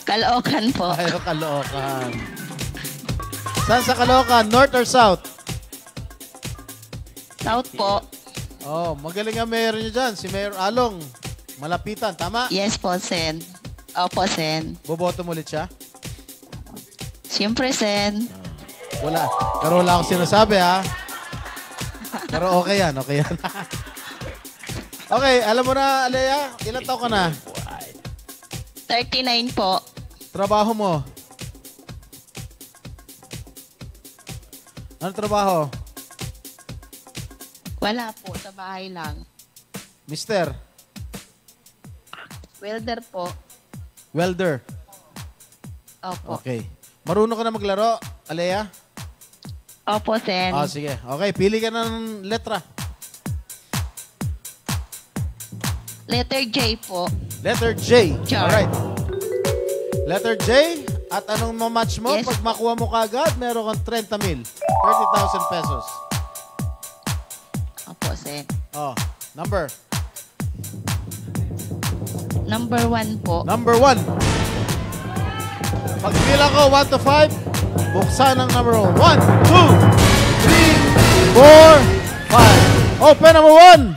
[SPEAKER 9] Caloocan po.
[SPEAKER 4] Ay, Caloocan. Saan sa Caloocan? North or South?
[SPEAKER 9] South po.
[SPEAKER 4] Oh, magaling ang mayor niyo dyan. Si Mayor Along. Malapitan, tama?
[SPEAKER 9] Yes po, Sen. Opo, Sen.
[SPEAKER 4] Boboto mo ulit siya?
[SPEAKER 9] Siyempre, Sen.
[SPEAKER 4] Wala. Pero wala akong sinasabi, ha? Pero okay yan, okay yan. Okay, alam mo na, Alea, ilan taon ka na?
[SPEAKER 9] 39 po.
[SPEAKER 4] Trabaho mo? Ano trabaho?
[SPEAKER 9] Wala po, sa bahay lang.
[SPEAKER 4] Mister?
[SPEAKER 9] Welder po.
[SPEAKER 4] Welder?
[SPEAKER 9] Opo.
[SPEAKER 4] Okay. Marunong ka na maglaro, Alea?
[SPEAKER 9] Opo, Sen.
[SPEAKER 4] Ah, sige. Okay, pili ka ng letra.
[SPEAKER 9] Letter J po.
[SPEAKER 4] Letter J.
[SPEAKER 9] Char.
[SPEAKER 4] Alright. Letter J. At anong mamatch mo?
[SPEAKER 9] Yes.
[SPEAKER 4] Pag makuha mo kagad, meron kang 30,000. 30,000 pesos.
[SPEAKER 9] Opo, Sen.
[SPEAKER 4] Oh, number.
[SPEAKER 9] Number 1 po.
[SPEAKER 4] Number 1. Pag bilang ko 1 to 5, buksan ang number 1. 1, 2, 3, 4, 5. Open number 1.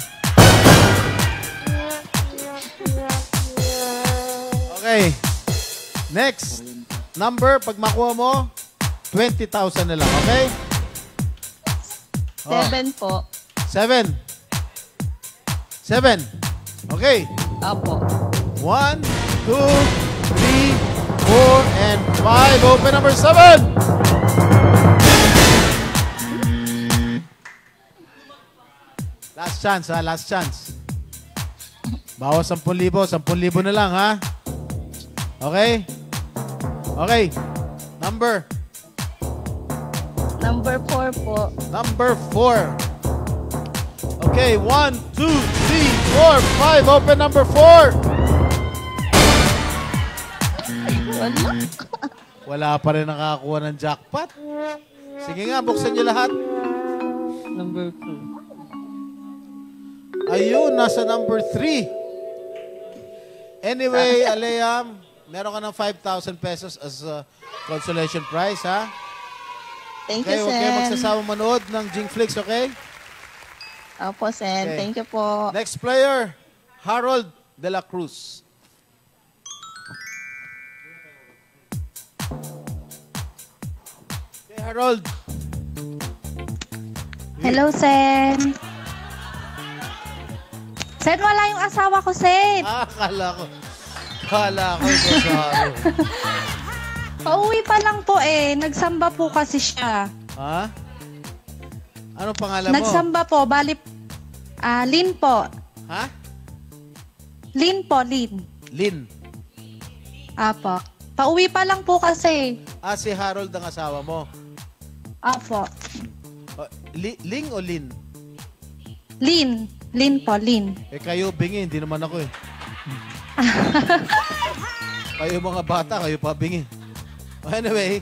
[SPEAKER 4] Okay. Next. Number, pag makuha mo, 20,000 na lang. Okay?
[SPEAKER 9] 7 po.
[SPEAKER 4] 7. 7. Okay.
[SPEAKER 9] Opo.
[SPEAKER 4] 1, 2, 3, 4, and 5. Open number 7. Last chance, ha? Last chance. Bawas 10,000. 10,000 na lang, ha? Okay? Okay. Number.
[SPEAKER 9] Number 4 po.
[SPEAKER 4] Number 4. Okay, 1, 2, 3, 4, 5. Open number 4.
[SPEAKER 9] Wala.
[SPEAKER 4] Wala pa rin nakakakuha ng jackpot. Sige nga, buksan niyo lahat.
[SPEAKER 9] Number 2.
[SPEAKER 4] Ayun, nasa number 3. Anyway, Alea, meron ka ng 5,000 pesos as a consolation prize, ha?
[SPEAKER 9] Thank
[SPEAKER 4] Okay,
[SPEAKER 9] you,
[SPEAKER 4] huwag kayo
[SPEAKER 9] Sen.
[SPEAKER 4] magsasama manood ng Jingflix, okay?
[SPEAKER 9] Opo, Sen.
[SPEAKER 4] Okay.
[SPEAKER 9] Thank you po.
[SPEAKER 4] Next player, Harold De La Cruz. Okay, Harold.
[SPEAKER 10] Hello, Sen. Sen, wala yung asawa ko, Sen.
[SPEAKER 4] Kala ko. Sorry.
[SPEAKER 10] Pauwi pa lang po eh. Nagsamba po kasi siya.
[SPEAKER 4] Ha? Ano pangalan mo?
[SPEAKER 10] Nagsamba po. Bali, Lin po.
[SPEAKER 4] Ha?
[SPEAKER 10] Lin po, Lin.
[SPEAKER 4] Lin.
[SPEAKER 10] Apo. Pauwi pa lang po kasi.
[SPEAKER 4] Si Harold ang asawa mo.
[SPEAKER 10] Apo.
[SPEAKER 4] Ling o Lin?
[SPEAKER 10] Lin. Lin po, Lin.
[SPEAKER 4] Kayo bingi, hindi naman ako eh. Kayo mga bata, kayo pa bingi. Anyway,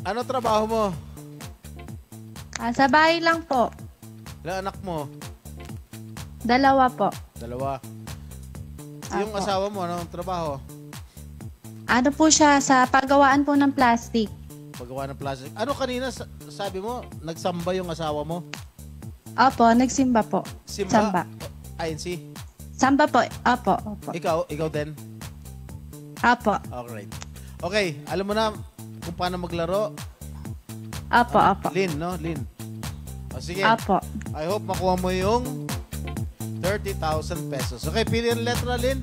[SPEAKER 4] ano trabaho mo?
[SPEAKER 10] Sa bahay lang po.
[SPEAKER 4] Ilang anak mo?
[SPEAKER 10] 2 po.
[SPEAKER 4] 2. Yung asawa mo, anong trabaho?
[SPEAKER 10] Ano po siya, sa paggawaan po ng plastic.
[SPEAKER 4] Paggawa ng plastic. Ano kanina sabi mo, nagsamba yung asawa mo?
[SPEAKER 10] Opo, nagsimba po. Samba.
[SPEAKER 4] INC?
[SPEAKER 10] Samba po. Opo.
[SPEAKER 4] Ikaw din?
[SPEAKER 10] Opo.
[SPEAKER 4] Alright. Okay, alam mo na kung paano maglaro?
[SPEAKER 10] Opo.
[SPEAKER 4] Lin, no? Lin. Sige.
[SPEAKER 10] Opo.
[SPEAKER 4] I hope makuha mo yung 30,000 pesos. Okay, pili ang letra, Lin.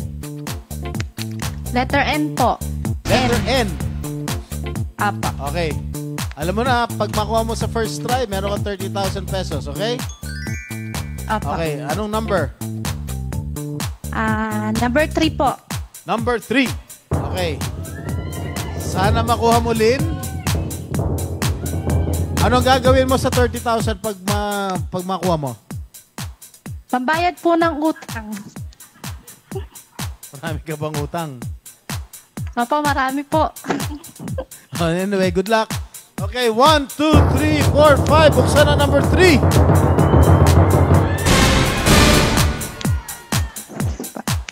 [SPEAKER 10] Letter N po.
[SPEAKER 4] Letter N.
[SPEAKER 10] Opo.
[SPEAKER 4] Okay. Alam mo na, pag makuha mo sa first try, meron kang 30,000 pesos, okay?
[SPEAKER 10] Opo.
[SPEAKER 4] Okay, anong number?
[SPEAKER 10] Number 3 po.
[SPEAKER 4] Number 3. Okay. Sana makuha mo, Lin. Anong gagawin mo sa 30,000 pag makuha mo?
[SPEAKER 10] Pambayad po ng utang.
[SPEAKER 4] Marami ka bang utang?
[SPEAKER 10] Opo, marami po.
[SPEAKER 4] Anyway, good luck. Okay, 1, 2, 3, 4, 5. Buksan na number 3.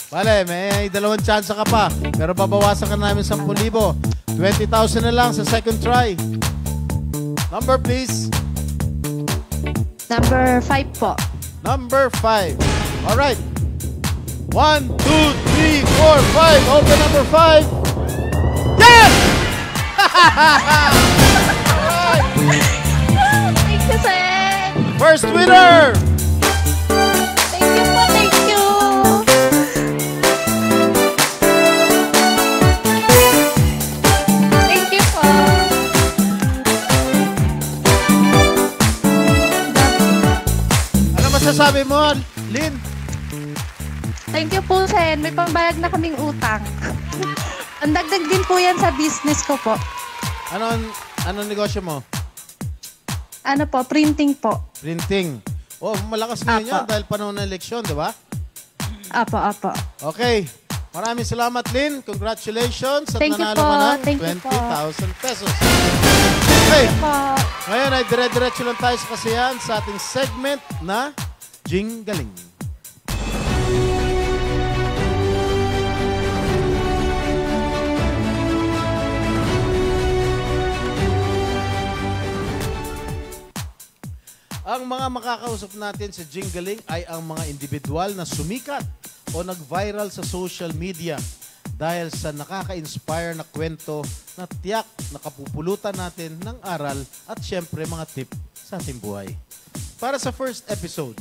[SPEAKER 4] Vale, may 2 chance ka pa. Pero babawasan ka namin 10,000. 20,000 na lang sa second try. Number, please.
[SPEAKER 10] Number 5 po.
[SPEAKER 4] Number 5. Alright. 1, 2, 3, 4, 5. Open number 5. Yes!
[SPEAKER 10] Thank you, sir.
[SPEAKER 4] First winner!
[SPEAKER 10] Thank you po, thank you. Thank you po.
[SPEAKER 4] Ano masasabi mo, Lin?
[SPEAKER 10] Thank you po, Sen. May pambayad na kaming utang. Ang dagdag din po yan sa business ko po.
[SPEAKER 4] Anong negosyo mo?
[SPEAKER 10] Ano po, printing po.
[SPEAKER 4] Printing. Oh, malakas ngayon yan dahil panahon ng eleksyon, di ba?
[SPEAKER 10] Apo.
[SPEAKER 4] Okay. Maraming salamat, Lin. Congratulations. At
[SPEAKER 10] Thank you
[SPEAKER 4] nanalo
[SPEAKER 10] po.
[SPEAKER 4] ka ng
[SPEAKER 10] Thank you po.
[SPEAKER 4] 20,000 pesos. Okay.
[SPEAKER 10] Po.
[SPEAKER 4] Ngayon ay dire-diretso lang tayo sa kasiyahan sa ating segment na Jing Galing. Ang mga makakausap natin sa Jinggaling ay ang mga individual na sumikat o nag-viral sa social media dahil sa nakaka-inspire na kwento na tiyak na kapupulutan natin ng aral at syempre mga tip sa ating buhay. Para sa first episode,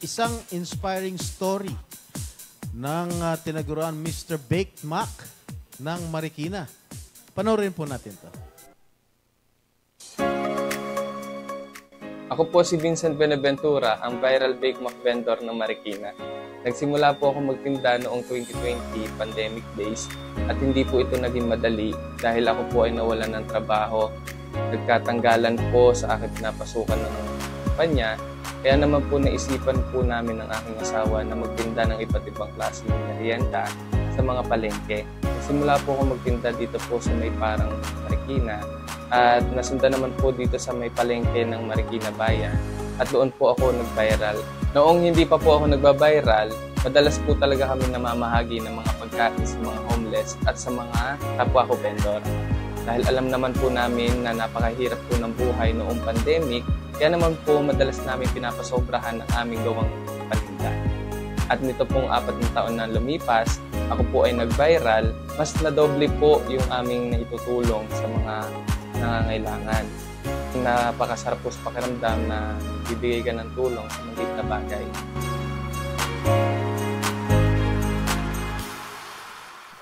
[SPEAKER 4] isang inspiring story ng tinaguruan Mr. Baked Mac ng Marikina. Panoorin po natin to.
[SPEAKER 11] Ako po si Vincent Benaventura, ang viral Bake Mac vendor ng Marikina. Nagsimula po ako magtinda noong 2020 pandemic days at hindi po ito naging madali dahil ako po ay nawalan ng trabaho. Nagkatanggalan po sa aking pinapasukan ng kumpanya. Kaya naman po naisipan po namin ng aking asawa na magtinda ng iba't ibang klase ng merienda sa mga palengke. Nagsimula po ako magtinda dito po sa may parang Marikina. At nasundan naman po dito sa may palengke ng Marikina Bayan. At doon po ako nag-viral. Noong hindi pa po ako nagba-viral, madalas po talaga kami namamahagi ng mga pagkain sa mga homeless at sa mga kapwa ko vendor. Dahil alam naman po namin na napakahirap po ng buhay noong pandemic, kaya naman po madalas namin pinapasobrahan ang aming gawang paninda. At nito pong 4 na taon na lumipas, ako po ay nag-viral, mas nadoble po yung aming naitutulong sa mga nangangailangan. napakasarap po sa pakiramdam na bibigay ka ng tulong sa maliit na bagay.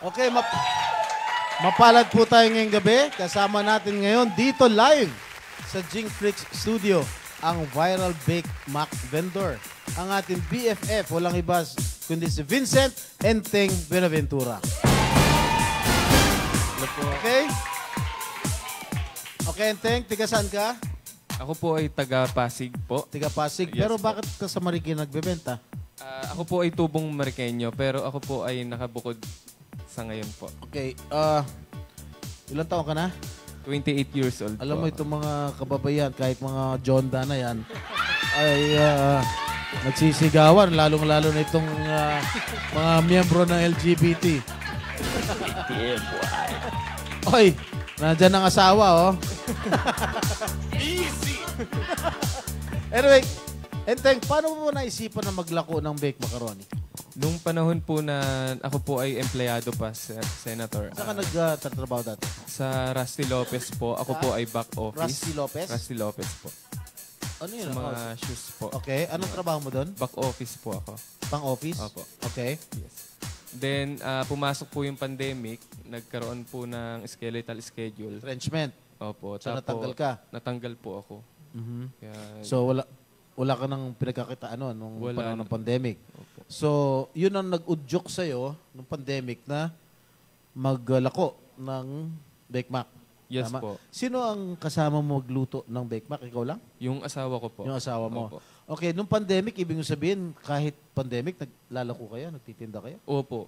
[SPEAKER 4] Okay, mapalad po tayo ngayong gabi. Kasama natin ngayon dito live sa Jingflix Studio ang Viral Bake Mac Vendor. Ang ating BFF, walang iba kundi si Vincent Enteng Buenaventura. Okay? Okay, Enteng, tiga saan ka?
[SPEAKER 12] Ako po ay taga-Pasig po.
[SPEAKER 4] Tiga Pasig.
[SPEAKER 12] Yes,
[SPEAKER 4] Pero
[SPEAKER 12] po.
[SPEAKER 4] bakit ka sa Marikina nagbebenta?
[SPEAKER 12] Ako po ay tubong Marikenyo, pero ako po ay nakabukod sa ngayon po.
[SPEAKER 4] Okay, ilang taon ka na?
[SPEAKER 12] 28 years old
[SPEAKER 4] Alam mo
[SPEAKER 12] po.
[SPEAKER 4] itong mga kababayan, kahit mga Jonda na yan, ay nagsisigawan, lalong-lalo na itong mga miyembro ng LGBT. Oy, nandyan ang asawa, oh.
[SPEAKER 3] Easy!
[SPEAKER 4] Anyway, Enteng, paano mo naisipan na maglako ng bake macaroni?
[SPEAKER 12] Nung panahon po na ako po ay empleyado pa sa Senator.
[SPEAKER 4] Saan ka nagtatrabaho dati?
[SPEAKER 12] Sa Rusty Lopez po. Ako po ay back office.
[SPEAKER 4] Rusty Lopez?
[SPEAKER 12] Rusty Lopez po.
[SPEAKER 4] Ano yun?
[SPEAKER 12] Sa mga shoes po.
[SPEAKER 4] Okay, anong trabaho mo doon?
[SPEAKER 12] Back office po ako.
[SPEAKER 4] Pang office?
[SPEAKER 12] Opo.
[SPEAKER 4] Okay.
[SPEAKER 12] Yes. Then, pumasok po yung pandemic. Nagkaroon po ng skeletal schedule.
[SPEAKER 4] Retrenchment.
[SPEAKER 12] Opo.
[SPEAKER 4] So, natanggal ka?
[SPEAKER 12] Natanggal po ako.
[SPEAKER 4] Mhm.
[SPEAKER 12] Kaya,
[SPEAKER 4] So, wala ka nang pinagkakitaan nung
[SPEAKER 12] Wala
[SPEAKER 4] panahon
[SPEAKER 12] na.
[SPEAKER 4] ng pandemic.
[SPEAKER 12] Opo.
[SPEAKER 4] So, yun ang nag-udyok sa'yo nung pandemic na maglako ng Bake Mac.
[SPEAKER 12] Yes
[SPEAKER 4] Tama?
[SPEAKER 12] po.
[SPEAKER 4] Sino ang kasama mo magluto ng Bake Mac? Ikaw lang?
[SPEAKER 12] Yung asawa ko po.
[SPEAKER 4] Yung asawa mo.
[SPEAKER 12] Opo.
[SPEAKER 4] Okay, nung pandemic, ibig sabihin, kahit pandemic, naglalako kayo? Nagtitinda kayo?
[SPEAKER 12] Opo.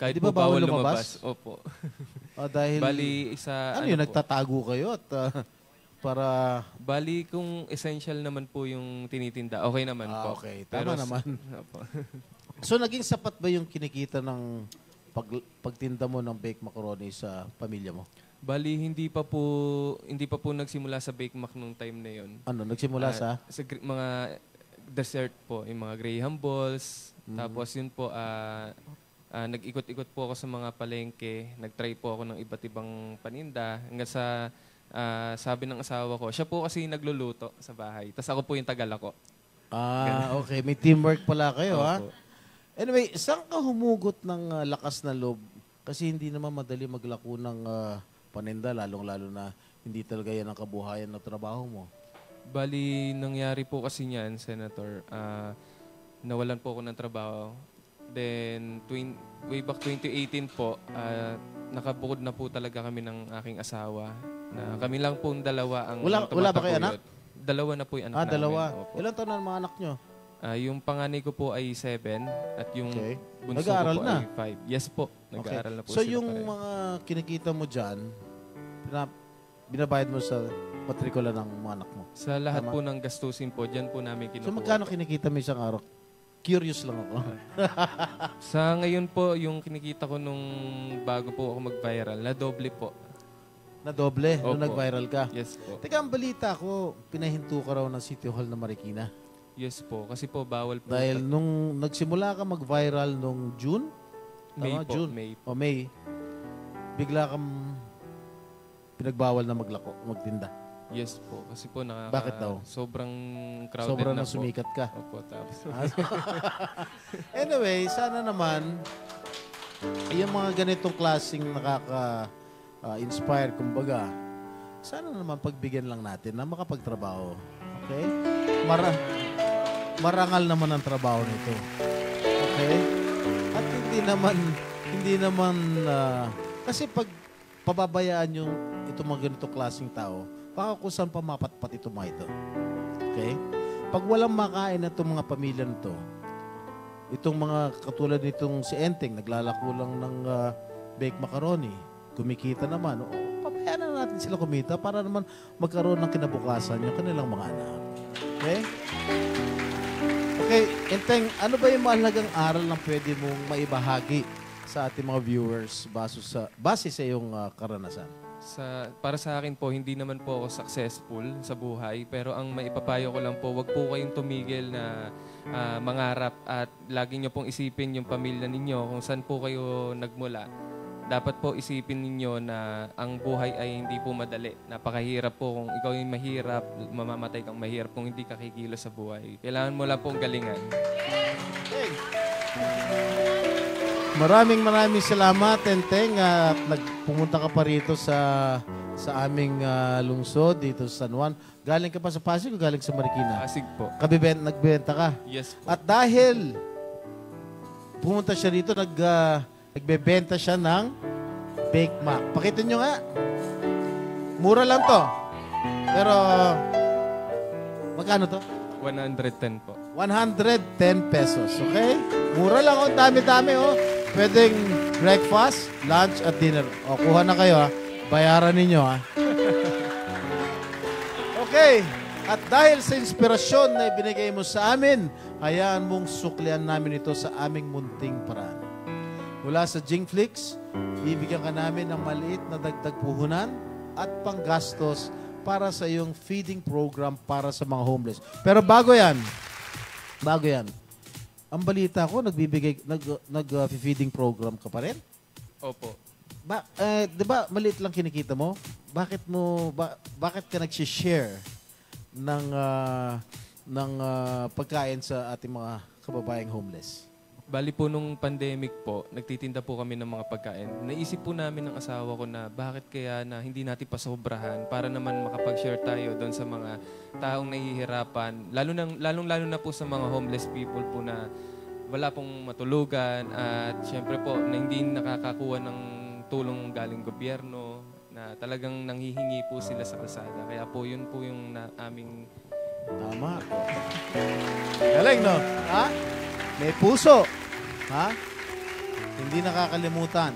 [SPEAKER 12] Kahit
[SPEAKER 4] Di ba
[SPEAKER 12] po
[SPEAKER 4] bawal
[SPEAKER 12] bawal
[SPEAKER 4] lumabas?
[SPEAKER 12] lumabas. Opo.
[SPEAKER 4] Dahil,
[SPEAKER 12] Bali, isa...
[SPEAKER 4] ano yun,
[SPEAKER 12] po,
[SPEAKER 4] nagtatago kayo at para...
[SPEAKER 12] Bali, kung essential naman po yung tinitinda, okay naman po.
[SPEAKER 4] Okay, tama naman.
[SPEAKER 12] Opo.
[SPEAKER 4] So, naging sapat ba yung kinikita ng pagtinda mo ng bake macaroni sa pamilya mo?
[SPEAKER 12] Bali, hindi pa po nagsimula sa Bake Mac nung time na yon.
[SPEAKER 4] Ano, nagsimula sa?
[SPEAKER 12] Sa mga dessert po, yung mga Graham balls. Tapos yun po, nag-ikot-ikot po ako sa mga palengke. Nag-try po ako ng iba't ibang paninda. Hanggang sa sabi ng asawa ko, siya po kasi nagluluto sa bahay. Tapos ako po yung tagalako.
[SPEAKER 4] Okay. May teamwork pala kayo, ha?
[SPEAKER 12] Opo.
[SPEAKER 4] Anyway, saan ka humugot ng lakas na loob? Kasi hindi naman madali maglako ng paninda, lalong-lalo na hindi talaga yan ang kabuhayan ng trabaho mo.
[SPEAKER 12] Bali, nangyari po kasi niyan, Senator, nawalan po ako ng trabaho. Then, way back 2018 po, nakabukod na po talaga kami ng aking asawa. Na kami lang po dalawa ang
[SPEAKER 4] Wala ba kayo anak?
[SPEAKER 12] Dalawa na po yung anak namin.
[SPEAKER 4] Dalawa.
[SPEAKER 12] Opo.
[SPEAKER 4] Ilan taon na ang mga anak nyo?
[SPEAKER 12] Yung panganay ko po ay 7 at yung
[SPEAKER 4] Okay.
[SPEAKER 12] bunso
[SPEAKER 4] Nag-aaral
[SPEAKER 12] ko po
[SPEAKER 4] na?
[SPEAKER 12] ay 5. Yes po, nag-aaral na po
[SPEAKER 4] So
[SPEAKER 12] sila
[SPEAKER 4] yung
[SPEAKER 12] pareho.
[SPEAKER 4] mga kinikita mo dyan, binabayad mo sa matrikula ng mga anak mo?
[SPEAKER 12] Sa lahat
[SPEAKER 4] Tama?
[SPEAKER 12] po ng gastusin po, dyan po namin kinukuha.
[SPEAKER 4] So magkano kinikita mo isang araw? Curious lang ako.
[SPEAKER 12] Sa ngayon po, yung kinikita ko nung bago po ako mag-viral, na doble po.
[SPEAKER 4] Na doble nung
[SPEAKER 12] Opo.
[SPEAKER 4] nag-viral ka?
[SPEAKER 12] Yes po.
[SPEAKER 4] Teka, ang balita ko, pinahinto ka raw ng City Hall na Marikina.
[SPEAKER 12] Yes po, kasi po bawal po.
[SPEAKER 4] Dahil nung nagsimula ka mag-viral nung June?
[SPEAKER 12] May
[SPEAKER 4] Tama,
[SPEAKER 12] po,
[SPEAKER 4] June.
[SPEAKER 12] May.
[SPEAKER 4] O May. Bigla kang pinagbawal na magtinda.
[SPEAKER 12] Yes po, kasi po
[SPEAKER 4] Bakit daw?
[SPEAKER 12] sobrang crowded
[SPEAKER 4] Sobrang
[SPEAKER 12] na
[SPEAKER 4] na sumikat ka.
[SPEAKER 12] Opo, tapos.
[SPEAKER 4] Anyway, sana naman yung mga ganitong klaseng nakaka-inspire, kumbaga, sana naman pagbigyan lang natin na makapagtrabaho. Okay? Marangal naman ang trabaho nito. Okay? At hindi naman, kasi pag pababayaan yung itong mga ganitong klaseng tao, baka kung saan pa mapatpat itong mga ito. Okay? Pag walang makain na itong mga pamilya nito, itong mga katulad nitong si Enteng, naglalako lang ng bake macaroni, kumikita naman, pabayaan na natin sila kumita para naman magkaroon ng kinabukasan yung kanilang mga anak. Okay? Okay, Enteng, ano ba yung mahalagang aral na pwede mong maibahagi sa ating mga viewers base sa iyong karanasan?
[SPEAKER 12] Para sa akin po, hindi naman po ako successful sa buhay. Pero ang maipapayo ko lang po, wag po kayong tumigil na mangarap at lagi nyo pong isipin yung pamilya ninyo kung saan po kayo nagmula. dapat po isipin ninyo na ang buhay ay hindi po madali. Napakahirap po. Kung ikaw yung mahirap, mamamatay kang mahirap kung hindi ka kikilos sa buhay. Kailangan mo lang pong galingan.
[SPEAKER 4] Maraming salamat, Enteng, at nagpumunta ka pa rito sa aming lungsod dito sa San Juan. Galing ka pa sa Pasig o galing sa Marikina?
[SPEAKER 12] Pasig po.
[SPEAKER 4] Nagbenta ka?
[SPEAKER 12] Yes po.
[SPEAKER 4] At dahil pumunta siya dito, nagbebenta siya ng Bake Mac. Pakita nyo nga. Mura lang to. Pero, magkano to?
[SPEAKER 12] 110 po.
[SPEAKER 4] 110 pesos, okay? Mura lang, oh. Dami-dami, oh. Pwedeng breakfast, lunch, at dinner. O, kuha na kayo, ha. Bayaran ninyo, ha. Okay. At dahil sa inspirasyon na ibinigay mo sa amin, hayaan mong suklian namin ito sa aming munting paraan. Mula sa Jingflix, bibigyan ka namin ng maliit na dagdag puhunan at panggastos para sa iyong feeding program para sa mga homeless. Pero bago yan, ang balita ko, nag-feeding program ka pa rin?
[SPEAKER 12] Opo.
[SPEAKER 4] Di ba maliit lang kinikita mo? Bakit ka nag-share ng pagkain sa ating mga kababayang homeless?
[SPEAKER 12] Bali po nung pandemic po, nagtitinda po kami ng mga pagkain. Naisip po namin ng asawa ko na bakit kaya na hindi natin pasobrahan para naman makapag-share tayo doon sa mga taong nahihirapan. Lalong-lalo na po sa mga homeless people po na wala pong matulugan at syempre po na hindi nakakakuha ng tulong galing gobyerno na talagang nanghihingi po sila sa kalsada. Kaya po yun po yung aming...
[SPEAKER 4] Tama. Galing, no? Ha? May puso. Ha? Hindi nakakalimutan.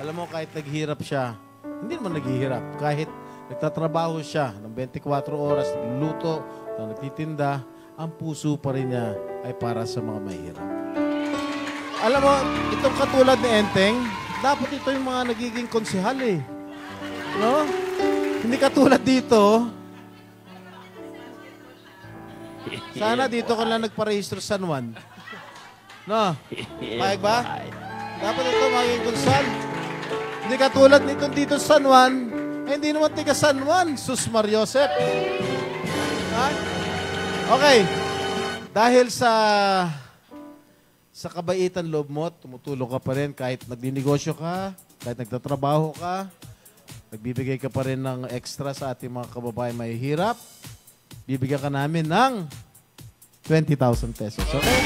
[SPEAKER 4] Alam mo, kahit naghihirap siya, hindi naman naghihirap. Kahit nagtatrabaho siya ng 24 oras, nagluluto, nagtitinda, ang puso pa rin niya ay para sa mga mahirap. Alam mo, itong katulad ni Enteng, dapat ito yung mga nagiging konsehal eh. No? Hindi katulad dito. Sana dito ka lang nagparehistro sa San Juan. No? Payag ba? Dapat ito magiging konsehal. Hindi katulad nito dito sa San Juan, eh, hindi naman tiga San Juan, Sus Mariosep. Ha? Okay. Dahil sa kabaitan loob mo, tumutulong ka pa rin kahit nagdinegosyo ka, kahit nagtatrabaho ka, nagbibigay ka pa rin ng extra sa ating mga kababayan mahihirap, bibigyan ka namin ng 20,000 pesos. Okay?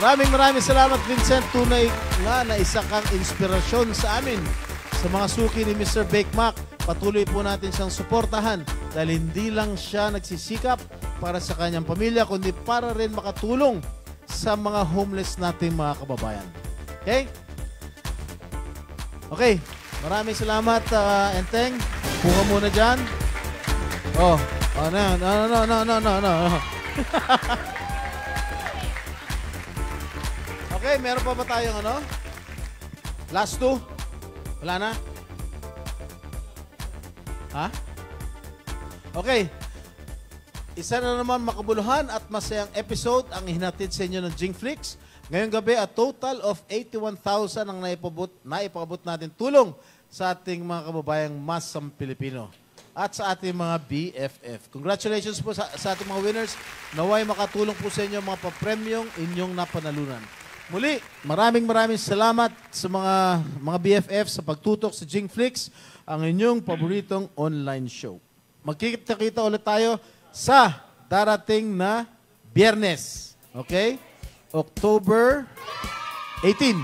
[SPEAKER 4] Maraming salamat, Vincent. Tunay nga na isa kang inspirasyon sa amin. Sa mga suki ni Mr. Bake Mac, patuloy po natin siyang suportahan dahil hindi lang siya nagsisikap para sa kanyang pamilya, kundi para rin makatulong sa mga homeless nating mga kababayan. Okay? Okay. Maraming salamat, Enteng. Buka muna dyan. No. Okay, meron pa ba tayong ano? Last two? Wala na? Ha? Okay. Isa na naman makabuluhan at masayang episode ang hinatid sa inyo ng Jingflix. Ngayong gabi, a total of 81,000 ang naipabot natin tulong sa ating mga kababayang masang Pilipino at sa ating mga BFF. Congratulations po sa ating mga winners. Naway makatulong po sa inyo mga papremyong inyong napanalunan. Muli, maraming salamat sa mga BFF sa pagtutok sa Jingflix, ang inyong paboritong online show. Magkikita-kita ulit tayo sa darating na Biyernes. Okay? October 18.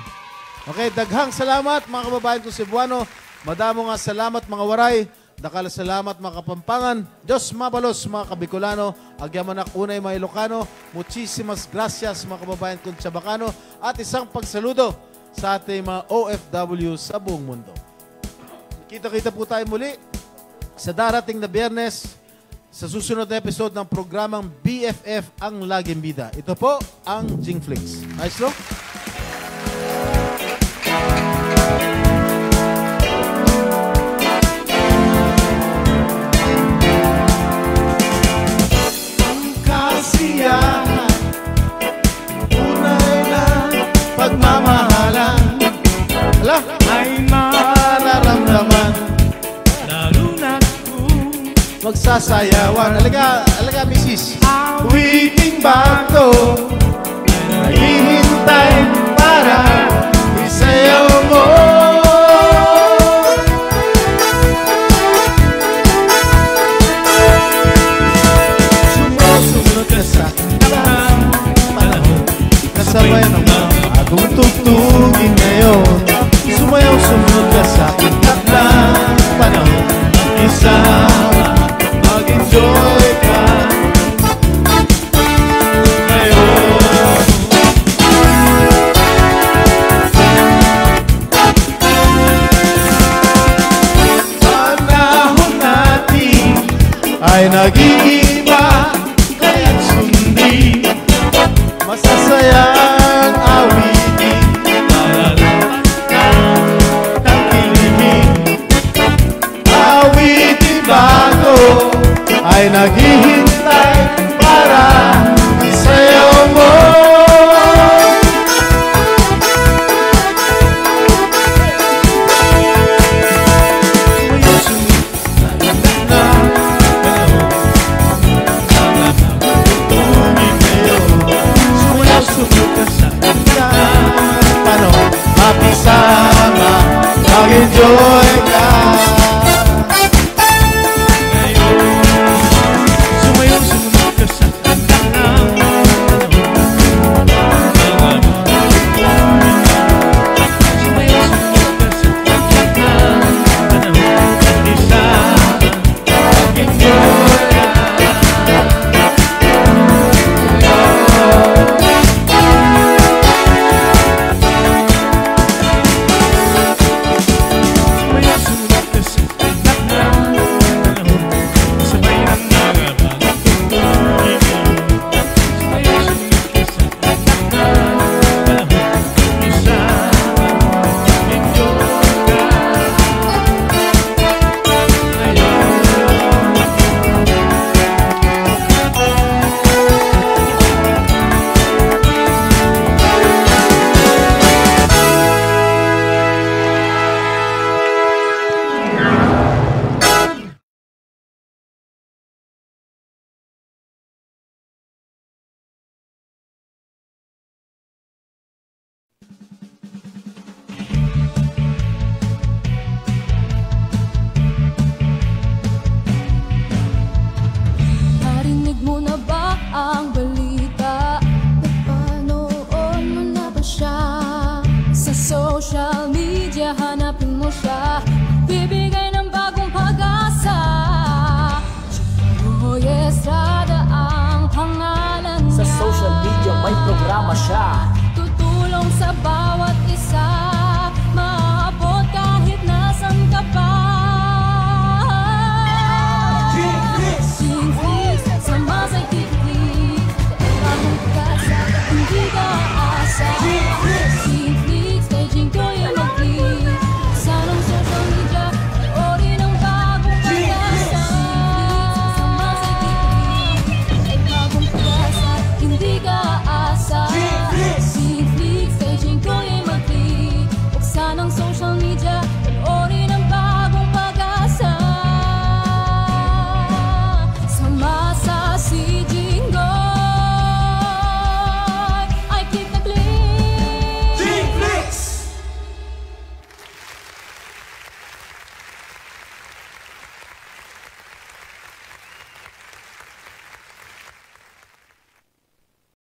[SPEAKER 4] Okay, daghang salamat mga kababayan ko Cebuano. Madamo nga salamat mga waray. Dakal salamat mga Kapampangan. Diyos mabalos mga Kabicolano. Agyamanak unay mga Ilocano. Muchísimas gracias mga kababayan kong Chabacano. At isang pagsaludo sa ating mga OFW sa buong mundo. Kita-kita po tayo muli sa darating na Biyernes sa susunod na episode ng programang BFF ang Laging Bida. Ito po ang Jingflix. Maestro?
[SPEAKER 3] Kasiyahan, tunay na pagmamahalan.
[SPEAKER 4] magsasayawan. Alaga, misis. Awiting bato, naghihintay para isayaw mo. Sumusunod ka sa kalang panahon, kasabay ng mga bagong tugtugin ngayon. Sumayaw, sumunod ka sa kalang panahon, isama, mag-enjoy ka ngayon. Panahon natin ay nag-iiba, kaya't sundin masasayang awitin para lang tangkilihin. Awitin bago ay naghihintay para isayaw mo. Sumunod ka sa panahon, mapisama, mag-enjoy ka. Sumayaw, sumunod ka sa panahon, sumayaw, sumunod ka sa panahon, mapisama, mag-enjoy ka.
[SPEAKER 2] Narinig mo na ba ang balita? Napanood mo na ba siya? Sa social media hanapin mo siya, bibigay ng bagong pag-asa. Joy Estrada ang pangalan niya.
[SPEAKER 1] Sa social media may programa siya,